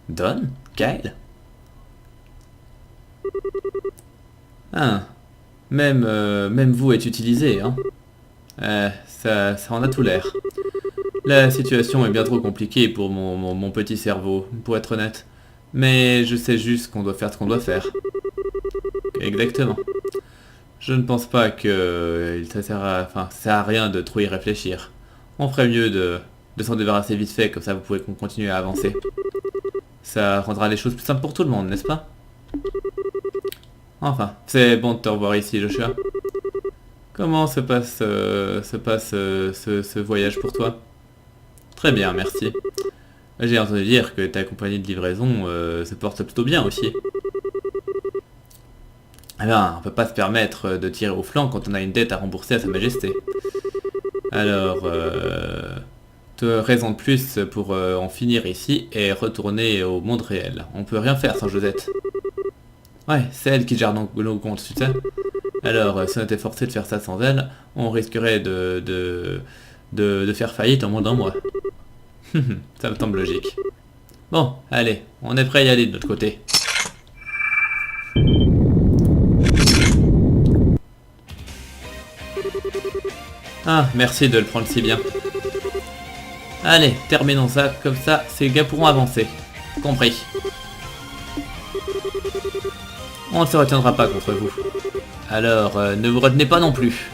Don? Kyle? Ah, même vous êtes utilisé, hein? Ça en a tout l'air. La situation est bien trop compliquée pour mon petit cerveau, pour être honnête. Mais je sais juste qu'on doit faire ce qu'on doit faire. Exactement. Je ne pense pas que ça sert à rien de trop y réfléchir. On ferait mieux de s'en débarrasser vite fait, comme ça vous pouvez continuer à avancer. Ça rendra les choses plus simples pour tout le monde, n'est-ce pas? Enfin, c'est bon de te revoir ici, Joshua. Comment se passe ce voyage pour toi? Très bien, merci. J'ai entendu dire que ta compagnie de livraison se porte plutôt bien aussi. Eh bien, on peut pas se permettre de tirer au flanc quand on a une dette à rembourser à Sa Majesté. Alors, raison de plus pour en finir ici et retourner au monde réel. On peut rien faire sans Josette. Ouais, c'est elle qui gère nos comptes, tu sais. Alors, si on était forcé de faire ça sans elle, on risquerait de faire faillite en moins d'un mois. Ça me semble logique. Bon, allez, on est prêt à y aller de notre côté. Ah, merci de le prendre si bien. Allez, terminons ça, comme ça, ces gars pourront avancer. Compris. On ne se retiendra pas contre vous. Alors, ne vous retenez pas non plus.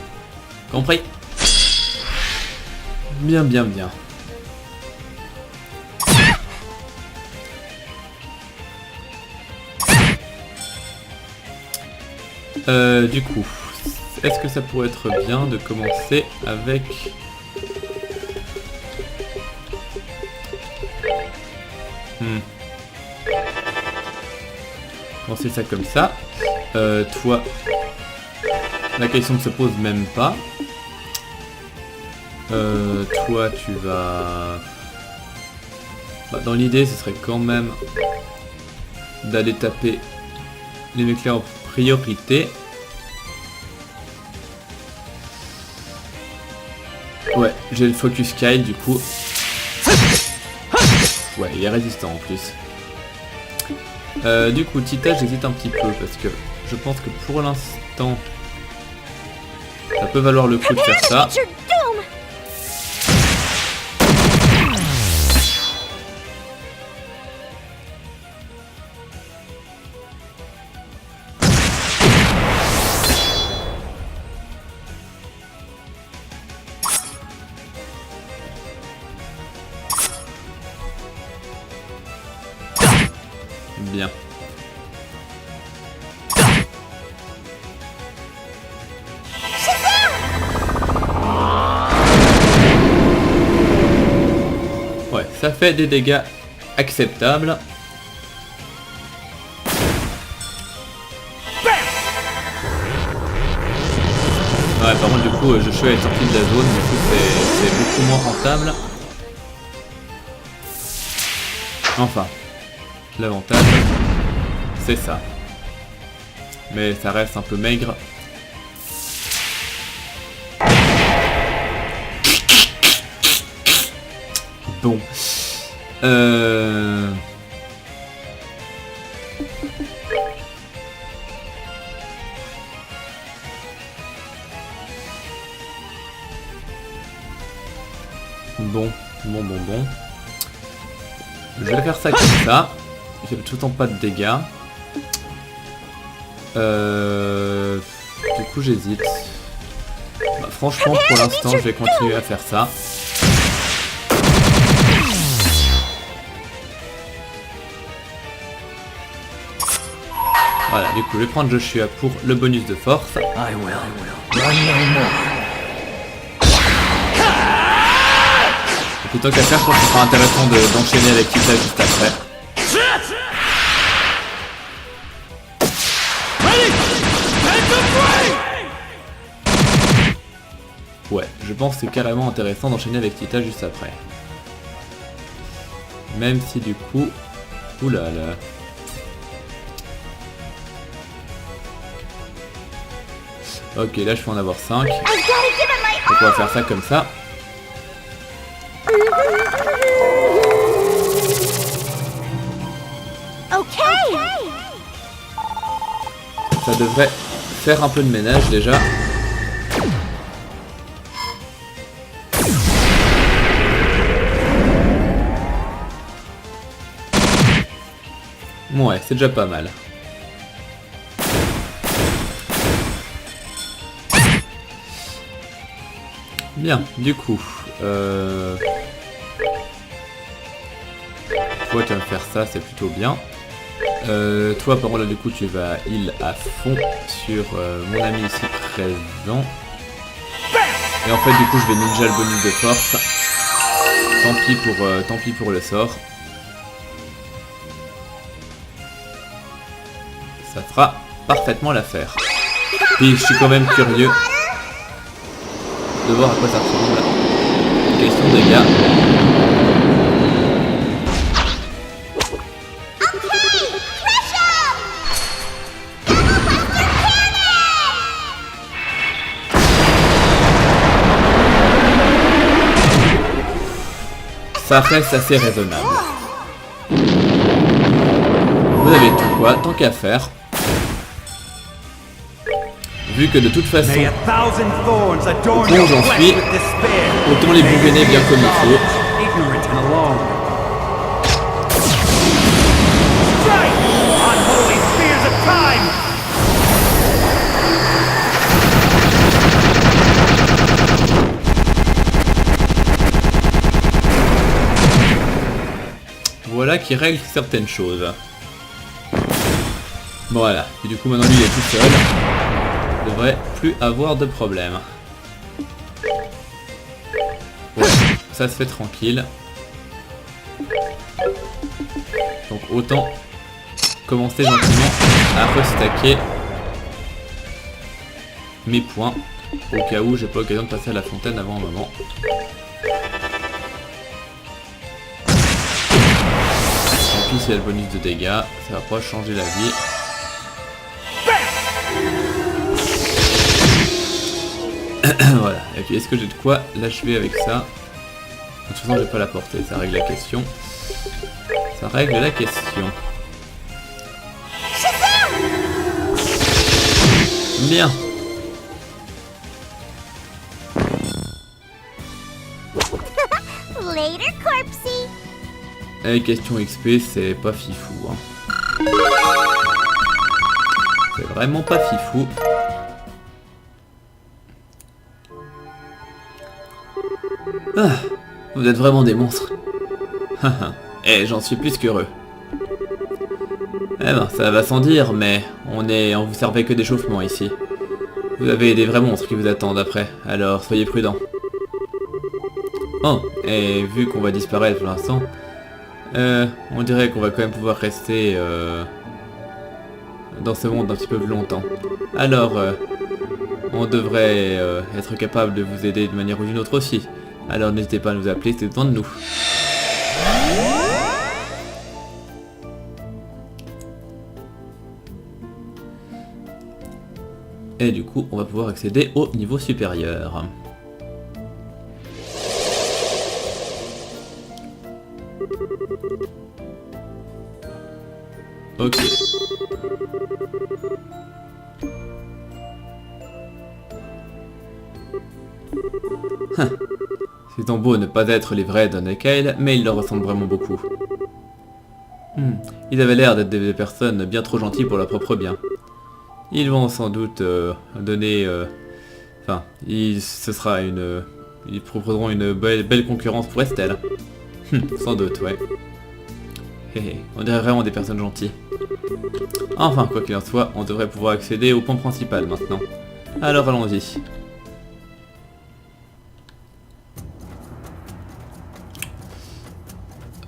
Compris? Bien, bien, bien. Du coup, est-ce que ça pourrait être bien de commencer avec... Commencer ça comme ça. Toi, la question ne se pose même pas. Toi, tu vas... Bah, dans l'idée, ce serait quand même d'aller taper les mecs là en priorité. Ouais, j'ai le focus Kyle du coup. Ouais, il est résistant en plus. Du coup, Tita, j'hésite un petit peu parce que je pense que pour l'instant, ça peut valoir le coup de faire ça. Bien. Ouais, ça fait des dégâts acceptables. Ouais, par contre, du coup, Joshua est sorti de la zone, du coup, c'est beaucoup moins rentable. Enfin, l'avantage, c'est ça. Mais ça reste un peu maigre. Bon. Bon. Je vais faire ça comme ça. Il fait tout le temps pas de dégâts. Du coup j'hésite. Bah, franchement pour l'instant je vais continuer à faire ça. Voilà, du coup je vais prendre Joshua pour le bonus de force. Plutôt qu'à faire, je pense que ce sera intéressant d'enchaîner avec Kita juste après. Ouais, je pense que c'est carrément intéressant d'enchaîner avec Tita juste après. Même si du coup... Oulala. Ok, là je peux en avoir 5. Donc on va faire ça comme ça. Ça devrait faire un peu de ménage déjà. Ouais, c'est déjà pas mal. Bien, du coup, toi tu vas me faire ça, c'est plutôt bien. Toi par contre là du coup tu vas heal à fond sur mon ami ici présent. Et en fait du coup je vais ninja le bonus de force. Tant pis pour le sort. Ça fera parfaitement l'affaire. Puis je suis quand même curieux de voir à quoi ça ressemble. Question de dégâts. Ça reste assez raisonnable. Vous avez tout quoi, tant qu'à faire. Vu que de toute façon, au point où j'en suis, autant les bourriner bien comme il faut. Voilà qui règle certaines choses. Voilà, et du coup maintenant lui il est tout seul. Il devrait plus avoir de problème. Ouais, ça se fait tranquille. Donc autant commencer gentiment à restacker mes points au cas où j'ai pas l'occasion de passer à la fontaine avant un moment. En plus il y a le bonus de dégâts, ça va pas changer la vie. Voilà, et puis est-ce que j'ai de quoi l'achever avec ça? De toute façon j'ai pas la portée, ça règle la question. Ça règle la question. Bien. Later, corpsey. Et question XP, c'est pas fifou. Hein. C'est vraiment pas fifou. Ah, vous êtes vraiment des monstres. Et j'en suis plus qu'heureux. Eh ben, ça va sans dire, mais on vous servait que d'échauffement ici. Vous avez des vrais monstres qui vous attendent après, alors soyez prudents. Oh, et vu qu'on va disparaître pour l'instant, on dirait qu'on va quand même pouvoir rester dans ce monde un petit peu plus longtemps. Alors, on devrait être capable de vous aider de manière ou d'une autre aussi. Alors n'hésitez pas à nous appeler, c'est le temps de nous. Et du coup, on va pouvoir accéder au niveau supérieur. Ok. C'est beau ne pas être les vrais Don et Kyle, mais ils leur ressemblent vraiment beaucoup. Ils avaient l'air d'être des personnes bien trop gentilles pour leur propre bien. Ils vont sans doute donner... Enfin, ils proposeront une belle concurrence pour Estelle. Sans doute, ouais. On dirait vraiment des personnes gentilles. Enfin, quoi qu'il en soit, on devrait pouvoir accéder au pont principal maintenant. Alors allons-y.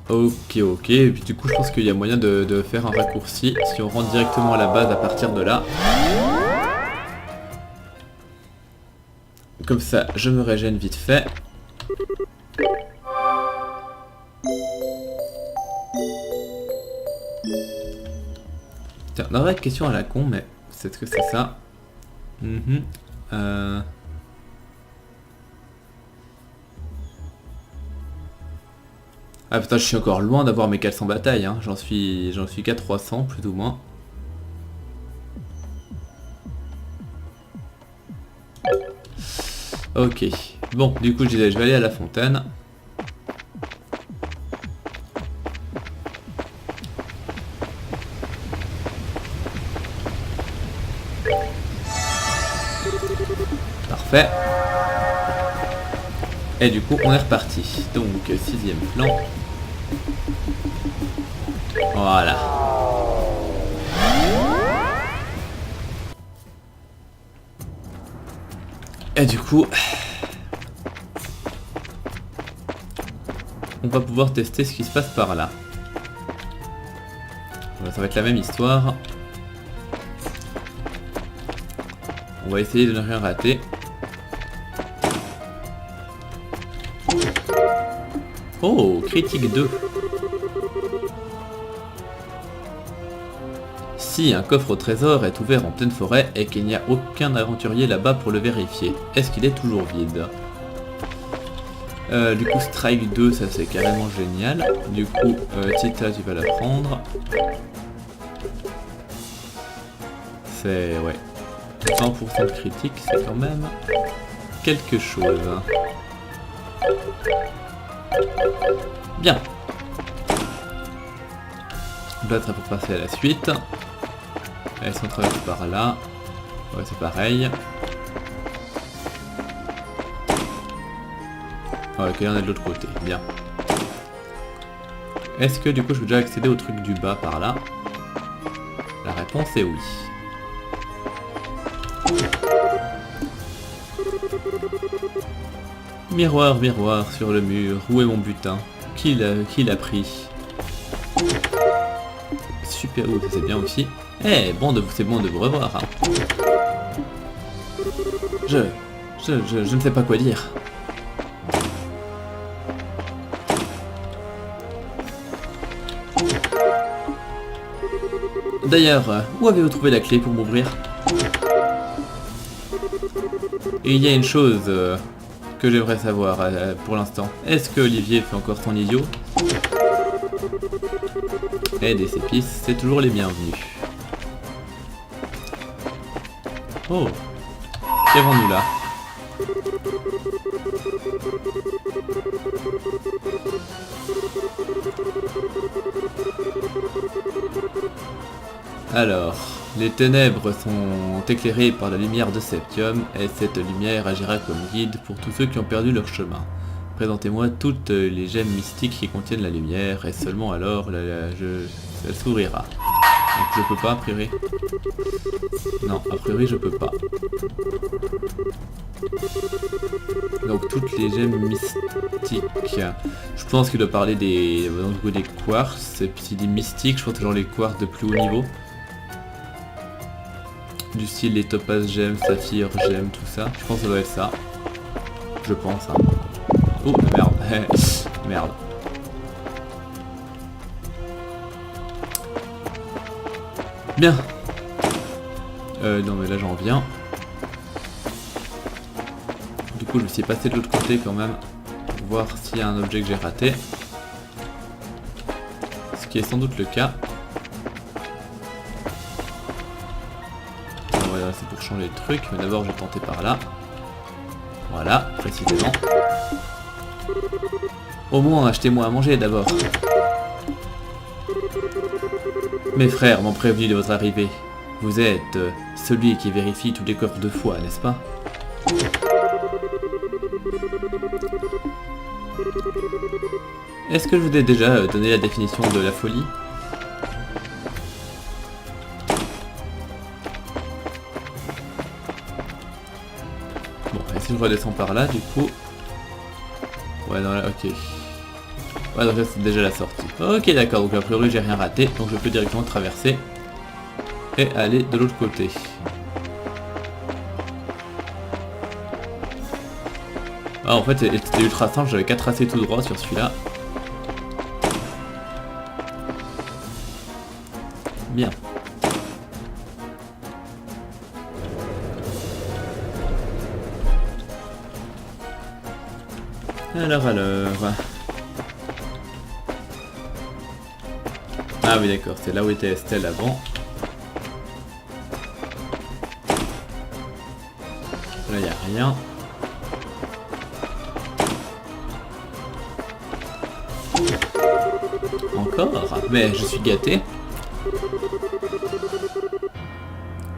Ok, et puis du coup je pense qu'il y a moyen de faire un raccourci si on rentre directement à la base à partir de là. Comme ça, je me régène vite fait. Tiens, la vraie question à la con, mais c'est ce que c'est ça. Ah putain, je suis encore loin d'avoir mes 400 batailles, hein. J'en suis qu'à 300 plus ou moins. Ok, bon, du coup je disais, je vais aller à la fontaine. Parfait. Et du coup on est reparti. Donc 6ème plan. Voilà. Et du coup, on va pouvoir tester ce qui se passe par là. Ça va être la même histoire. On va essayer de ne rien rater. Oh, critique 2. Si un coffre au trésor est ouvert en pleine forêt et qu'il n'y a aucun aventurier là-bas pour le vérifier, est-ce qu'il est toujours vide? Du coup Strike 2, ça c'est carrément génial. Du coup Tita, tu vas la prendre. C'est... ouais. 100% de critique, c'est quand même quelque chose. Bien. Là, pour passer à la suite. Elles sont traversées par là. Ouais, c'est pareil. Ah, ok, on est de l'autre côté. Bien. Est-ce que du coup je peux déjà accéder au truc du bas par là? La réponse est oui. Miroir, miroir sur le mur, où est mon butin? Qui l'a pris? Super, ça c'est bien aussi. Eh, bon c'est bon de vous revoir. Hein. Je ne sais pas quoi dire. D'ailleurs, où avez-vous trouvé la clé pour m'ouvrir? Et il y a une chose que j'aimerais savoir pour l'instant. Est-ce que Olivier fait encore son idiot? Et des épices, c'est toujours les bienvenus. Oh, qu'avons-nous là? Alors, les ténèbres sont éclairées par la lumière de Septium, et cette lumière agira comme guide pour tous ceux qui ont perdu leur chemin. Présentez-moi toutes les gemmes mystiques qui contiennent la lumière, et seulement alors elle s'ouvrira. Donc je peux pas a priori. Non, a priori je peux pas. Donc toutes les gemmes mystiques. Je pense qu'il doit parler des quartz. Et puis s'il dit mystique, je pense que genre les quartz de plus haut niveau. Du style les topaz gemmes, saphir gemmes, tout ça. Je pense que ça doit être ça. Je pense. Hein. Oh merde. Merde. Bien. Non mais là j'en viens. Du coup je me suis passé de l'autre côté quand même. Pour voir s'il y a un objet que j'ai raté. Ce qui est sans doute le cas. Alors, voilà, c'est pour changer le truc. Mais d'abord je vais tenter par là. Voilà, précisément. Au moins achetez-moi à manger d'abord. Mes frères m'ont prévenu de votre arrivée. Vous êtes celui qui vérifie tous les coffres de foi, n'est-ce pas? Est-ce que je vous ai déjà donné la définition de la folie? Bon, et si je redescends par là, du coup... Ouais, non, là, ok. Ouais, donc là, c'est déjà la sortie. Ok, d'accord, donc a priori, j'ai rien raté, donc je peux directement traverser et aller de l'autre côté. Ah, en fait, c'était ultra simple, j'avais qu'à tracer tout droit sur celui-là. Bien. Alors... Ah oui d'accord, c'est là où était Estelle avant. Là il n'y a rien. Encore? Mais je suis gâté.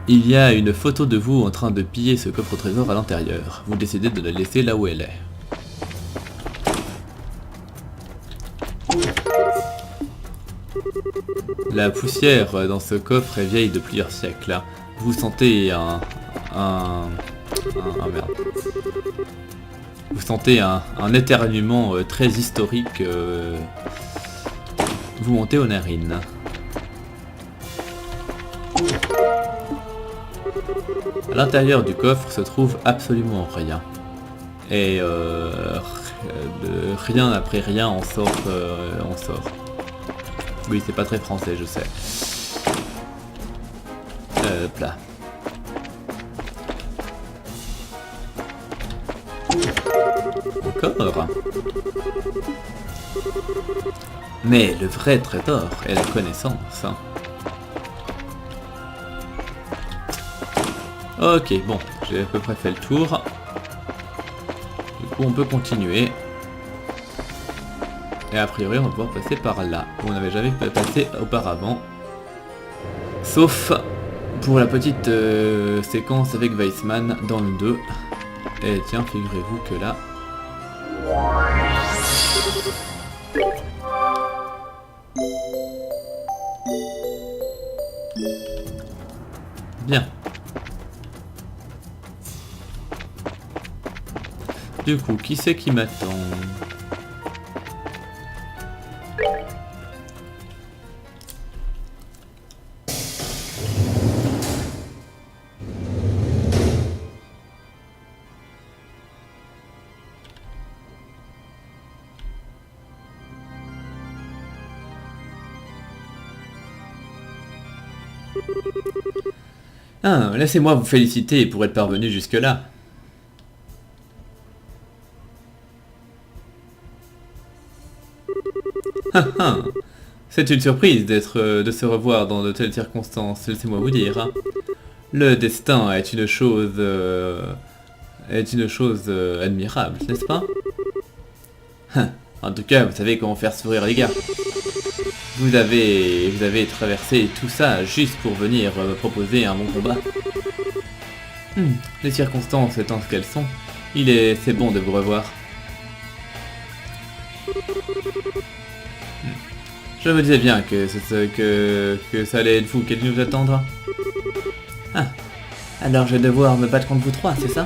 Il y a une photo de vous en train de piller ce coffre au trésor à l'intérieur. Vous décidez de la laisser là où elle est. La poussière dans ce coffre est vieille de plusieurs siècles. Vous sentez merde. Vous sentez un éternuement très historique vous monter aux narines. À l'intérieur du coffre se trouve absolument rien. Et rien après rien on sort. Oui, c'est pas très français, je sais. Hop là. Encore. Mais le vrai trésor est la connaissance. Ok, bon, j'ai à peu près fait le tour. Du coup, on peut continuer. Et a priori, on va pouvoir passer par là, où on n'avait jamais passé auparavant. Sauf pour la petite séquence avec Weissman dans le 2. Et tiens, figurez-vous que là... Bien. Du coup, qui c'est qui m'attend ? Ah, laissez-moi vous féliciter pour être parvenu jusque-là. C'est une surprise de se revoir dans de telles circonstances, laissez-moi vous dire. Hein. Le destin est une chose admirable, n'est-ce pas? En tout cas, vous savez comment faire sourire les gars. Vous avez traversé tout ça juste pour venir me proposer un bon combat. Les circonstances étant ce qu'elles sont, c'est bon de vous revoir. Je me disais bien que ça allait être vous qui allez nous attendre. Ah, alors je vais devoir me battre contre vous trois, c'est ça?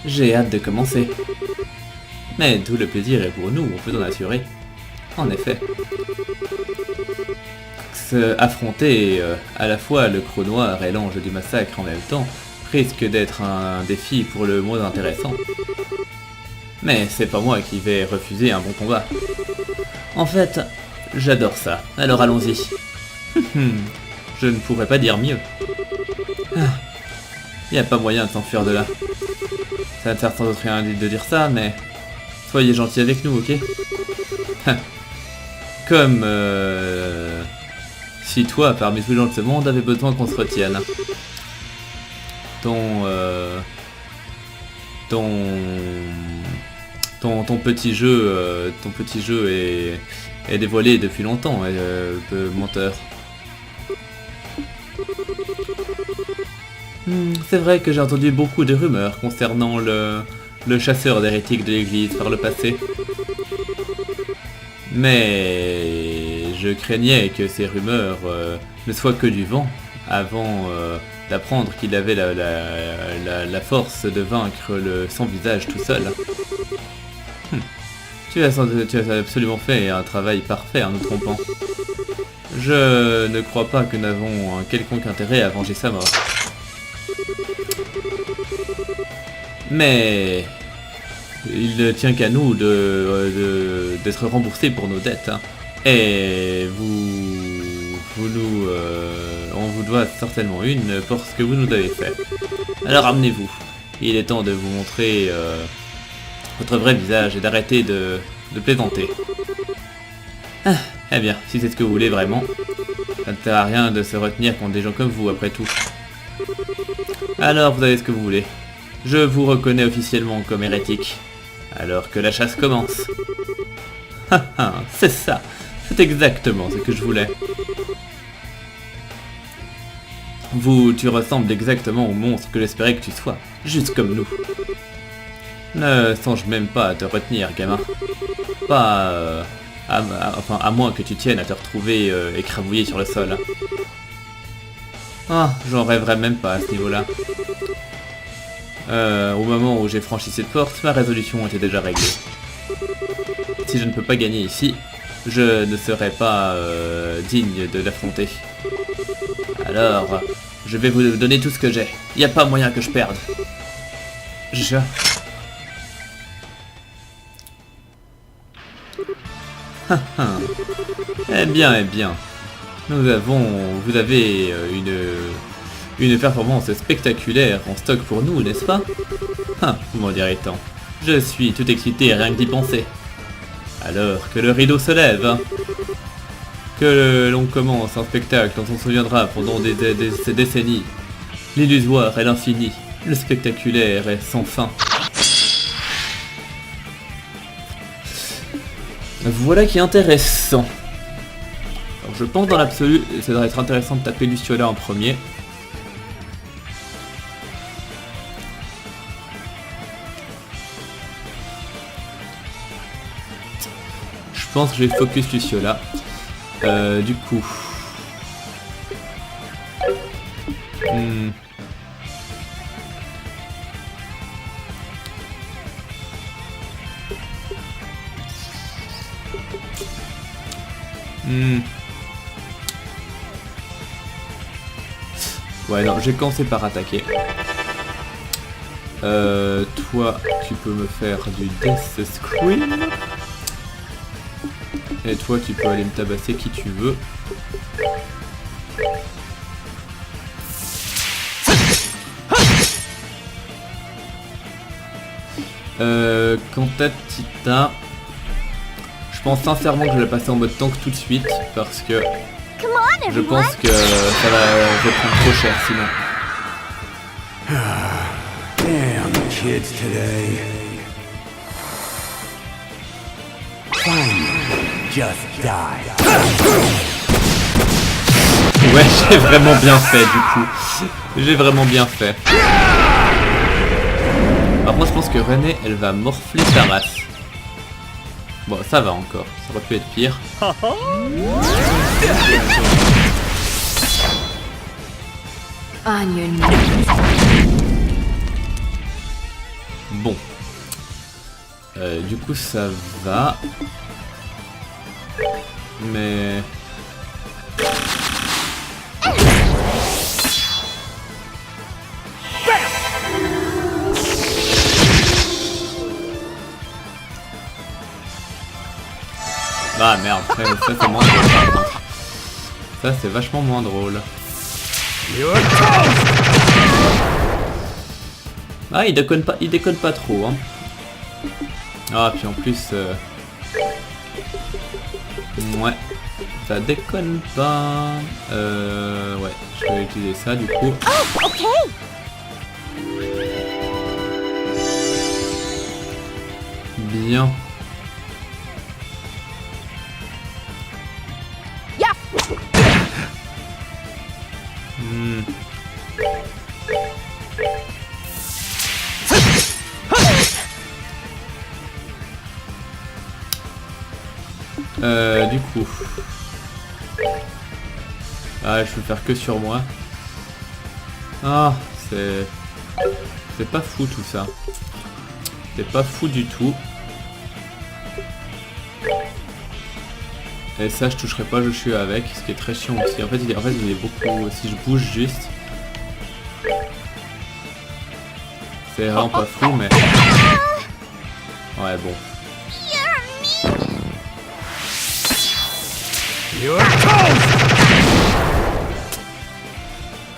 J'ai hâte de commencer. Mais tout le plaisir est pour nous, on peut en assurer. En effet. Affronter à la fois le Croc Noir et l'Ange du Massacre en même temps risque d'être un défi pour le moins intéressant. Mais c'est pas moi qui vais refuser un bon combat. En fait, j'adore ça, alors allons-y. Je ne pourrais pas dire mieux. Y a pas moyen de s'enfuir de là. Ça ne sert sans doute rien de dire ça, mais soyez gentils avec nous, ok? Comme si toi, parmi tous les gens de ce monde, avait besoin qu'on se retienne. Ton petit jeu est dévoilé depuis longtemps, menteur. C'est vrai que j'ai entendu beaucoup de rumeurs concernant le chasseur d'hérétiques de l'église par le passé. Mais je craignais que ces rumeurs ne soient que du vent avant d'apprendre qu'il avait la force de vaincre le sans-visage tout seul. Tu as absolument fait un travail parfait en nous trompant. Je ne crois pas que nous avons un quelconque intérêt à venger sa mort. Mais il ne tient qu'à nous d'être remboursés pour nos dettes. Hein. Et on vous doit certainement une pour ce que vous nous avez fait. Alors amenez-vous. Il est temps de vous montrer votre vrai visage et d'arrêter de plaisanter. Ah, eh bien, si c'est ce que vous voulez vraiment, ça ne sert à rien de se retenir contre des gens comme vous après tout. Alors vous avez ce que vous voulez. Je vous reconnais officiellement comme hérétique. Alors que la chasse commence. C'est ça. C'est exactement ce que je voulais. Tu ressembles exactement au monstre que j'espérais que tu sois. Juste comme nous. Ne songe même pas à te retenir, gamin. Pas... à moins que tu tiennes à te retrouver écrabouillé sur le sol. Ah, j'en rêverais même pas à ce niveau-là. Au moment où j'ai franchi cette porte, ma résolution était déjà réglée. Si je ne peux pas gagner ici, je ne serai pas digne de l'affronter. Alors, je vais vous donner tout ce que j'ai. Il n'y a pas moyen que je perde. Eh bien. Vous avez une performance spectaculaire en stock pour nous, n'est-ce pas? Vous m'en direz tant. Je suis tout excité rien que d'y penser. Alors que le rideau se lève. Que l'on commence un spectacle dont on se souviendra pendant des décennies. L'illusoire est l'infini. Le spectaculaire est sans fin. Voilà qui est intéressant. Alors je pense dans l'absolu, ça devrait être intéressant de taper Luciola en premier. Je pense que je vais focus Luciola. Du coup... Ouais, non, j'ai commencé par attaquer. Toi, tu peux me faire du Death Scream. Et toi, tu peux aller me tabasser qui tu veux. Quant à Tita, je pense sincèrement que je vais passer en mode tank tout de suite parce que je pense que ça va prendre trop cher sinon. Damn kids today. Fine, just die. Ouais, j'ai vraiment bien fait du coup. J'ai vraiment bien fait. Alors moi je pense que Renée, elle va morfler sa race. Bon, ça va encore. Ça aurait pu être pire. On your knees. Bon. Du coup, ça va. Mais... Ah merde, ça c'est moins drôle par contre. Ça c'est vachement moins drôle. Ah il déconne pas trop hein. Ah puis en plus ouais, ça déconne pas. Ouais, je vais utiliser ça du coup. Oh, okay. Bien. Yeah. Du coup... Ah, je peux faire que sur moi. Ah, c'est pas fou tout ça. C'est pas fou du tout. Et ça, je toucherai pas Joshua avec, ce qui est très chiant aussi. En fait, il est beaucoup... Si je bouge juste... C'est vraiment pas fou, mais... Ouais, bon.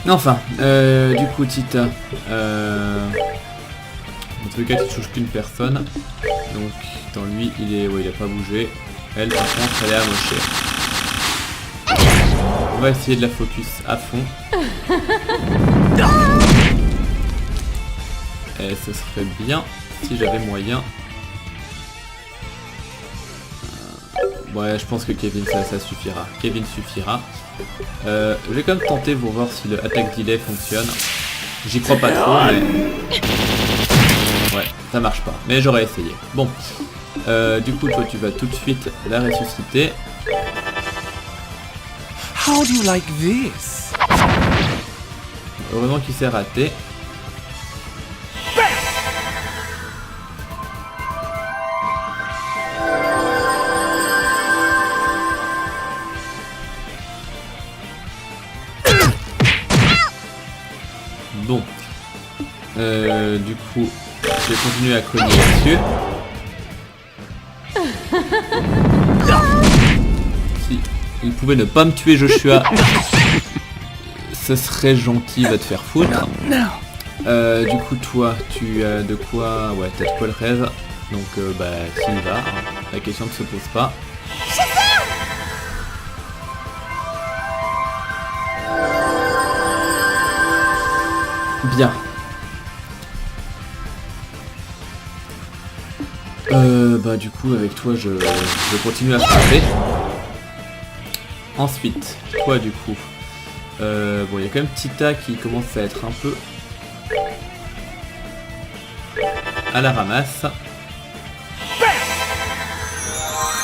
Enfin, du coup, Tita... En tout cas, tu touches qu'une personne. Donc, dans lui, il a pas bougé. Elle, par contre, elle est amochée. On va essayer de la focus à fond. Et ce serait bien si j'avais moyen. Ouais, je pense que Kevin, ça suffira. Kevin suffira. Je vais quand même tenter pour voir si le attack delay fonctionne. J'y crois pas trop, mais... Ouais, ça marche pas. Mais j'aurais essayé. Bon. Du coup, toi, tu vas tout de suite la ressusciter. How do you like this? Heureusement qu'il s'est raté. Bon. Du coup, je vais continuer à cogner là-dessus. Si il pouvait ne pas me tuer Joshua, ce serait gentil, va te faire foutre. Du coup toi tu as de quoi... Ouais, t'as de quoi le rêve. Donc bah tu y vas, hein. La question ne se pose pas. Bien. Bah du coup avec toi je continue à frapper. Ensuite, toi du coup. Bon il y a quand même Tita qui commence à être un peu à la ramasse.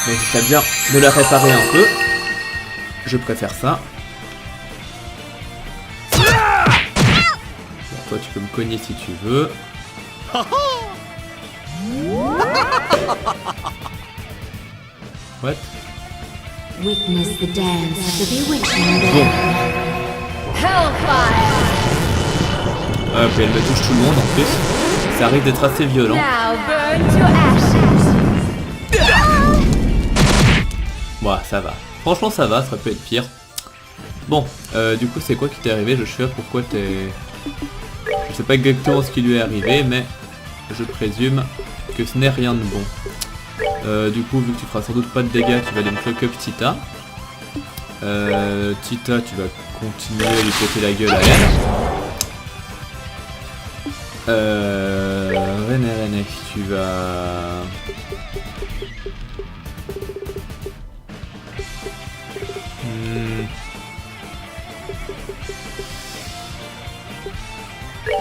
Mais ce serait bien de la réparer un peu. Je préfère ça. Bon, toi tu peux me cogner si tu veux. What? Witness the dance of the bewitching Bon. Hellfire! Puis elle me touche tout le monde en plus. Ça arrive d'être assez violent. Now burn to ashes! Bon, ça va. Franchement ça va, ça peut être pire. Bon, du coup c'est quoi qui t'est arrivé Joshua? Pourquoi t'es... Je sais pas exactement ce qui lui est arrivé, mais je présume que ce n'est rien de bon. Du coup, vu que tu feras sans doute pas de dégâts, tu vas aller me fuck up Tita. Tita, tu vas continuer à lui péter la gueule à elle. René, tu vas...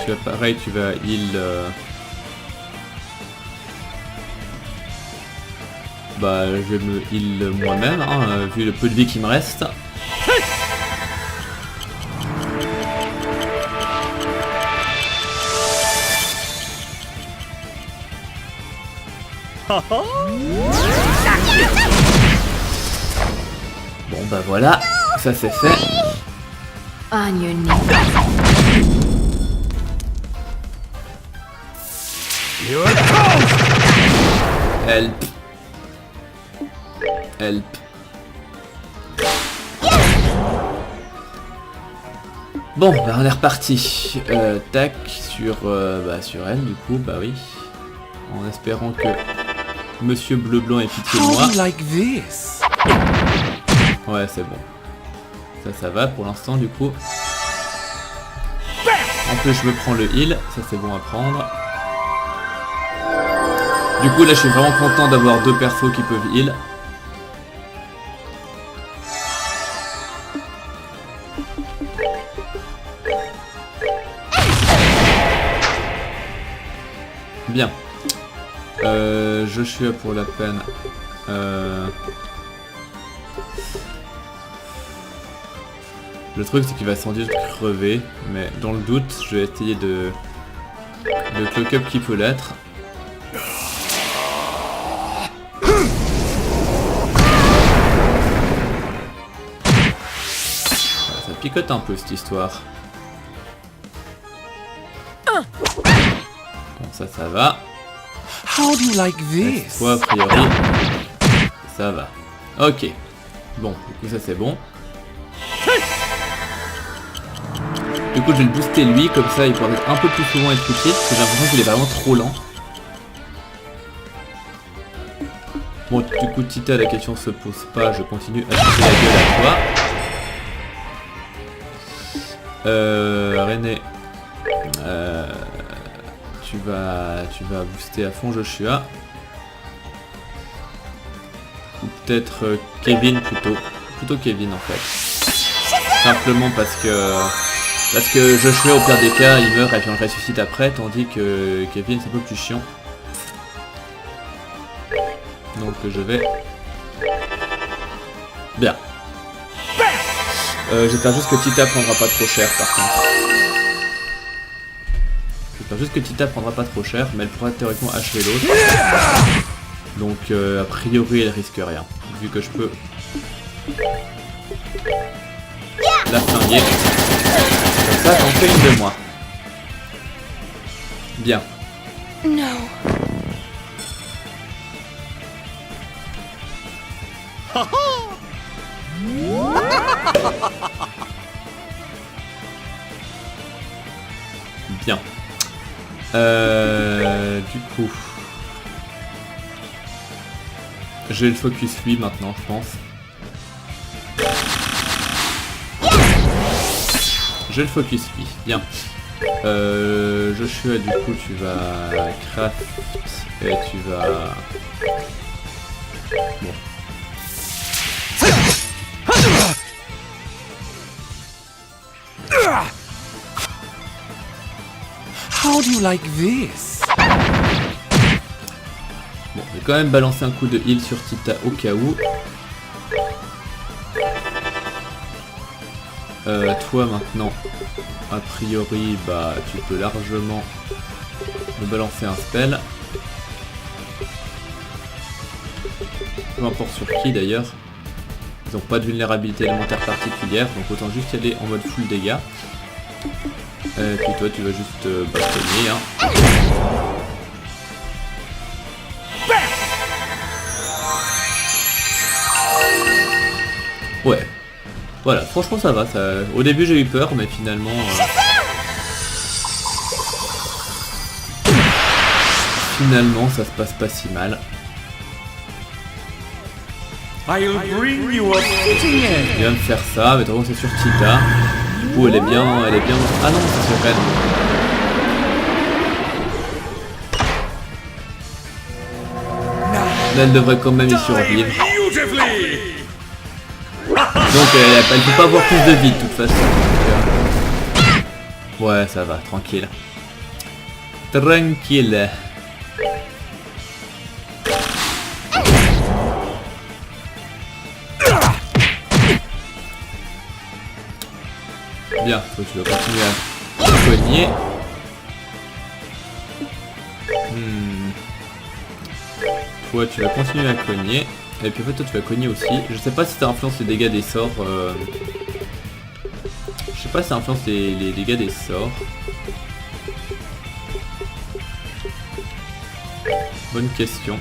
Tu vas pareil, tu vas heal... bah je vais me heal moi-même, hein, vu le peu de vie qui me reste. Bon bah voilà, ça c'est fait. On your knees. Help. Help. Bon, bah on est reparti. Tac, sur elle du coup, bah oui. En espérant que Monsieur Bleu Blanc ait pitié de How moi. do you like this? Ouais, c'est bon. Ça va pour l'instant du coup. En plus je me prends le heal, ça c'est bon à prendre. Du coup là je suis vraiment content d'avoir deux persos qui peuvent heal. Bien. Joshua pour la peine. Le truc c'est qu'il va sans doute crever, mais dans le doute je vais essayer de clock up qui peut l'être. Ça picote un peu cette histoire. Bon ça va. How do you like Cette this? fois a priori ça va. Ok. Bon, du coup ça c'est bon. Du coup je vais le booster lui, comme ça il pourra être un peu plus souvent être touché, parce que j'ai l'impression qu'il est vraiment trop lent. Bon du coup Tita la question se pose pas, je continue à toucher la gueule à toi. René, tu vas booster à fond Joshua. Ou peut-être Kevin plutôt Kevin en fait. Simplement parce que Joshua au pire des cas il meurt et puis on le ressuscite après, tandis que Kevin c'est un peu plus chiant. Donc je vais... Bien. J'espère juste que Tita prendra pas trop cher par contre. J'espère juste que Tita prendra pas trop cher, mais elle pourra théoriquement achever l'autre. Donc a priori elle risque rien, vu que je peux la flinguer. Comme ça t'en fais une de moi. Bien. No. Bien. Du coup... Je vais le focus lui maintenant, je pense. Je le focus lui, bien. Joshua, du coup, tu vas craft et tu vas... Bon. How do you like this? Bon, je vais quand même balancer un coup de heal sur Tita au cas où. Toi maintenant, a priori, bah tu peux largement me balancer un spell. Peu importe sur qui d'ailleurs. Ils n'ont pas de vulnérabilité élémentaire particulière, donc autant juste y aller en mode full dégâts. Et puis toi tu vas juste bastonner hein. Ouais. Voilà, franchement ça va. Au début j'ai eu peur, mais finalement... Finalement ça se passe pas si mal. I'll bring you a fitting end. Il vient de faire ça, mais de toute façon c'est sur Tita. Du coup elle est bien... Ah non, c'est sur Ren. Là elle devrait quand même y survivre. Donc elle peut pas avoir plus de vie de toute façon. Ouais ça va, tranquille. Tranquille. Bien, toi tu vas continuer à cogner. Toi tu vas continuer à cogner. Et puis en fait toi tu vas cogner aussi. Je sais pas si ça influence les dégâts des sorts. Je sais pas si ça influence les dégâts des sorts. Bonne question.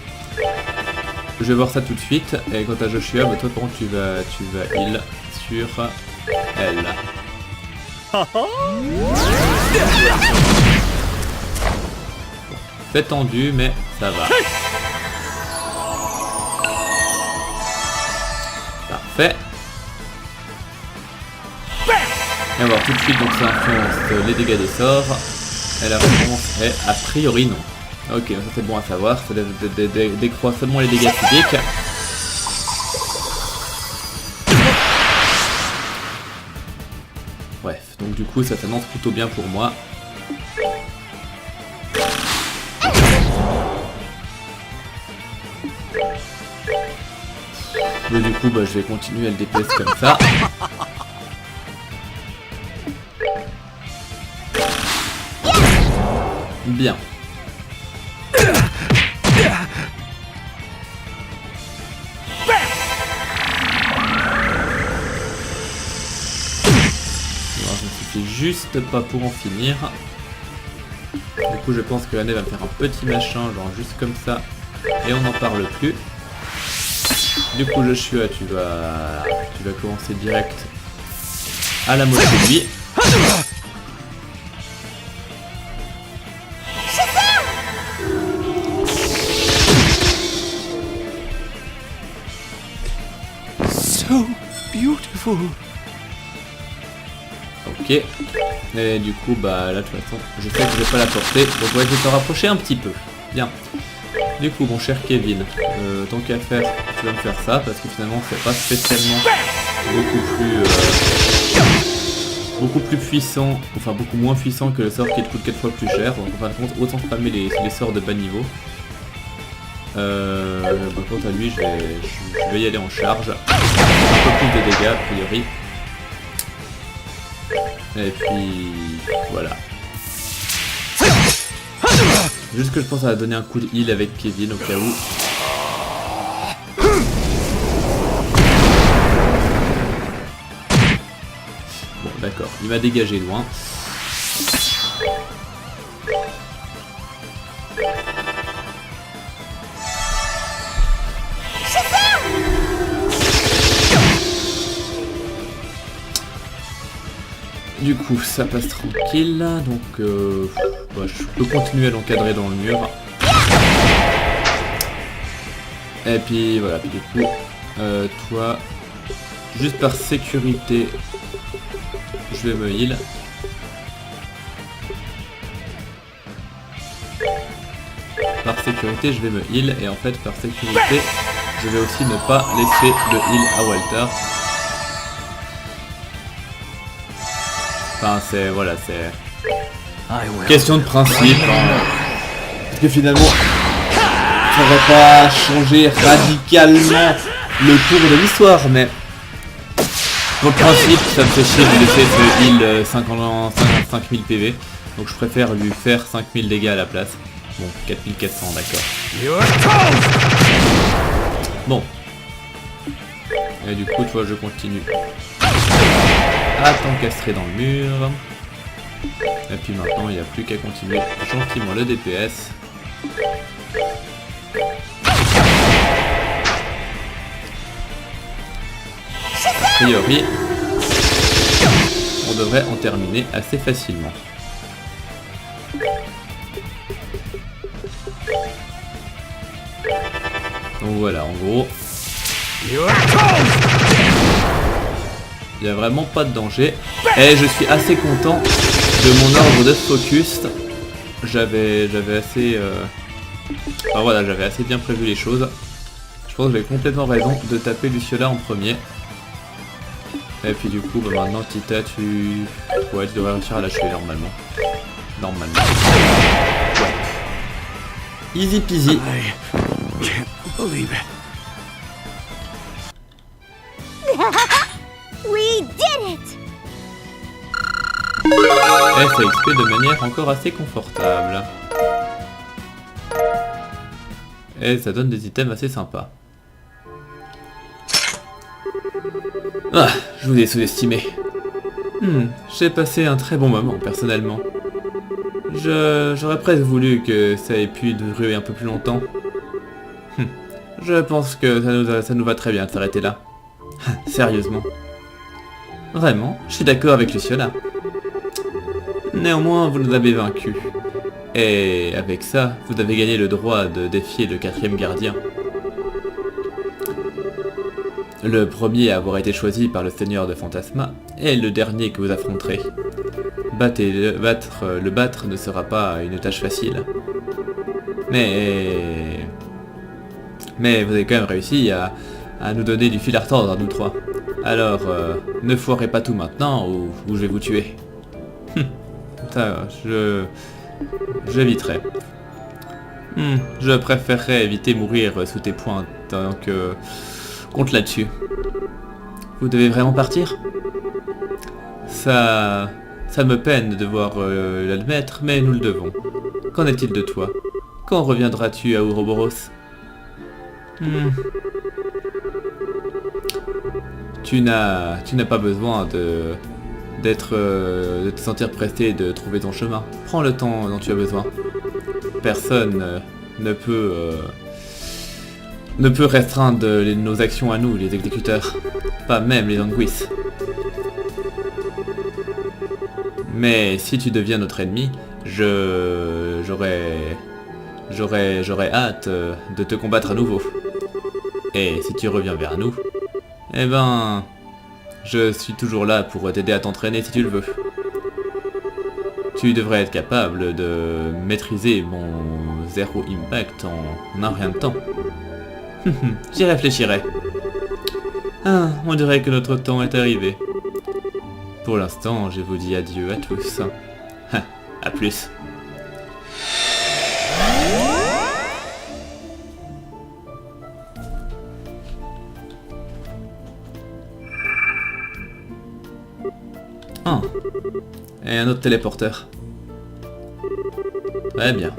Je vais voir ça tout de suite. Et quant à Joshua, bah toi par contre tu vas heal sur elle. C'est tendu mais ça va. Parfait. Et on va voir tout de suite donc ça influence les dégâts des sorts. Et la réponse est a priori non. Ok, ça c'est bon à savoir, ça décroît seulement les dégâts physiques. Bref, donc du coup ça s'annonce plutôt bien pour moi. Mais du coup bah, je vais continuer à le DPS comme ça. Bien. Juste pas pour en finir. Du coup je pense que Anne va me faire un petit machin genre juste comme ça et on n'en parle plus. Du coup Joshua tu vas commencer direct à la moitié de lui. So beautiful. Ok. Et du coup bah là de toute façon je sais que je vais pas la porter. Donc on va essayer de te rapprocher un petit peu. Bien. Du coup mon cher Kevin, tant qu'à faire, tu vas me faire ça parce que finalement c'est pas spécialement beaucoup plus puissant, enfin beaucoup moins puissant que le sort qui te coûte 4 fois plus cher. Donc en fin de compte autant spammer les sorts de bas niveau. Bah, quant à lui je vais y aller en charge. Un peu plus de dégâts a priori. Et puis voilà. Juste que je pense à donner un coup de heal avec Kevin au cas où. Bon d'accord, il m'a dégagé loin. Du coup ça passe tranquille, donc bah, je peux continuer à l'encadrer dans le mur. Et puis voilà, puis du coup toi, juste par sécurité, je vais me heal. Par sécurité je vais me heal et en fait par sécurité je vais aussi ne pas laisser le heal à Walter. Enfin c'est voilà c'est question de principe hein. Parce que finalement ça va pas changer radicalement le cours de l'histoire mais pour le principe ça me fait chier de laisser ce heal 5000 PV donc je préfère lui faire 5000 dégâts à la place. Bon 4400 d'accord. Bon et du coup tu vois je continue à t'encastrer dans le mur. Et puis maintenant il n'y a plus qu'à continuer gentiment le DPS. A priori on devrait en terminer assez facilement. Donc voilà en gros il n'y a vraiment pas de danger. Et je suis assez content de mon ordre de focus. J'avais assez... Enfin voilà, j'avais assez bien prévu les choses. Je pense que j'avais complètement raison de taper Luciola en premier. Et puis du coup, bah maintenant Tita, tu devrais réussir à la tuer normalement. Normalement. Ouais. Easy peasy. I can't believe it. We did it! Et ça XP de manière encore assez confortable. Et ça donne des items assez sympas. Ah, je vous ai sous-estimé. J'ai passé un très bon moment, personnellement. J'aurais presque voulu que ça ait pu durer un peu plus longtemps. Je pense que ça nous va très bien de s'arrêter là. Sérieusement. Vraiment, je suis d'accord avec Luciana. Néanmoins, vous nous avez vaincus. Et avec ça, vous avez gagné le droit de défier le 4e gardien. Le premier à avoir été choisi par le Seigneur de Fantasma est le dernier que vous affronterez. Le battre ne sera pas une tâche facile. Mais vous avez quand même réussi à nous donner du fil à retordre à nous trois. Alors, ne foirez pas tout maintenant ou je vais vous tuer. Ça, j'éviterai. Je préférerais éviter mourir sous tes poings tant que... compte là-dessus. Vous devez vraiment partir? Ça me peine de devoir l'admettre, mais nous le devons. Qu'en est-il de toi? Quand reviendras-tu à Ouroboros? Tu n'as pas besoin de te sentir pressé de trouver ton chemin. Prends le temps dont tu as besoin. Personne ne peut restreindre nos actions à nous, les exécuteurs. Pas même les Anguis. Mais si tu deviens notre ennemi, j'aurais hâte de te combattre à nouveau. Et si tu reviens vers nous, eh ben, je suis toujours là pour t'aider à t'entraîner si tu le veux. Tu devrais être capable de maîtriser mon Zero Impact en un rien de temps. J'y réfléchirai. Ah, on dirait que notre temps est arrivé. Pour l'instant, je vous dis adieu à tous. À plus. Ah. Et un autre téléporteur. Très bien.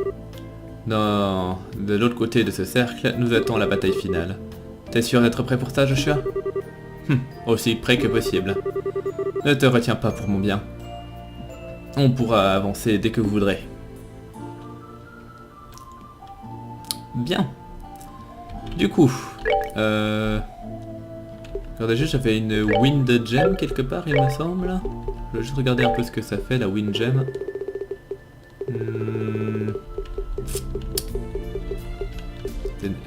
De l'autre côté de ce cercle, nous attend la bataille finale. T'es sûr d'être prêt pour ça, Joshua? Aussi près que possible. Ne te retiens pas pour mon bien. On pourra avancer dès que vous voudrez. Bien. Du coup, regardez juste, j'avais une Wind Gem quelque part, il me semble. Je vais juste regarder un peu ce que ça fait, la Wind Gem.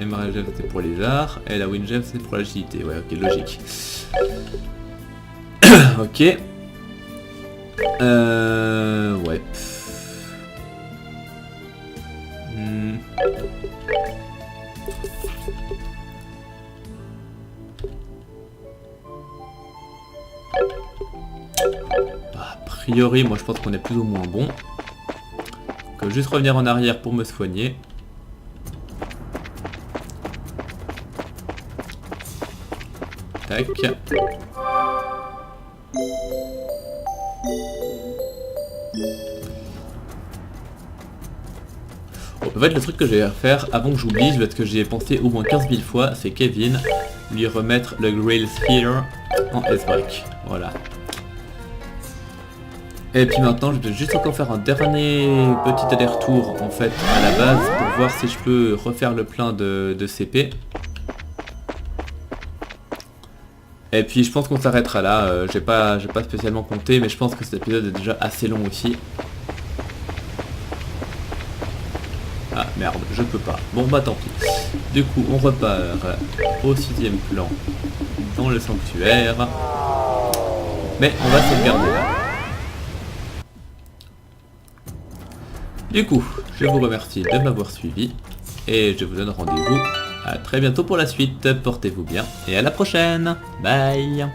Emerald Gem c'était pour les arts, et la Wind Gem c'est pour l'agilité. Ouais, ok, logique. Ok. Ouais. A priori, moi je pense qu'on est plus ou moins bon. Donc, juste revenir en arrière pour me soigner. Tac. En fait, le truc que je vais faire avant que j'oublie, parce que j'y ai pensé au moins 15 000 fois, c'est Kevin, lui remettre le Grail Sphere en S-Break. Voilà. Et puis maintenant, je vais juste encore faire un dernier petit aller-retour en fait à la base pour voir si je peux refaire le plein de CP. Et puis je pense qu'on s'arrêtera là, j'ai pas spécialement compté, mais je pense que cet épisode est déjà assez long aussi. Ah merde, je peux pas. Bon bah tant pis. Du coup on repart au 6e plan dans le sanctuaire. Mais on va sauvegarder là. Du coup, je vous remercie de m'avoir suivi et je vous donne rendez-vous à très bientôt pour la suite. Portez-vous bien et à la prochaine. Bye.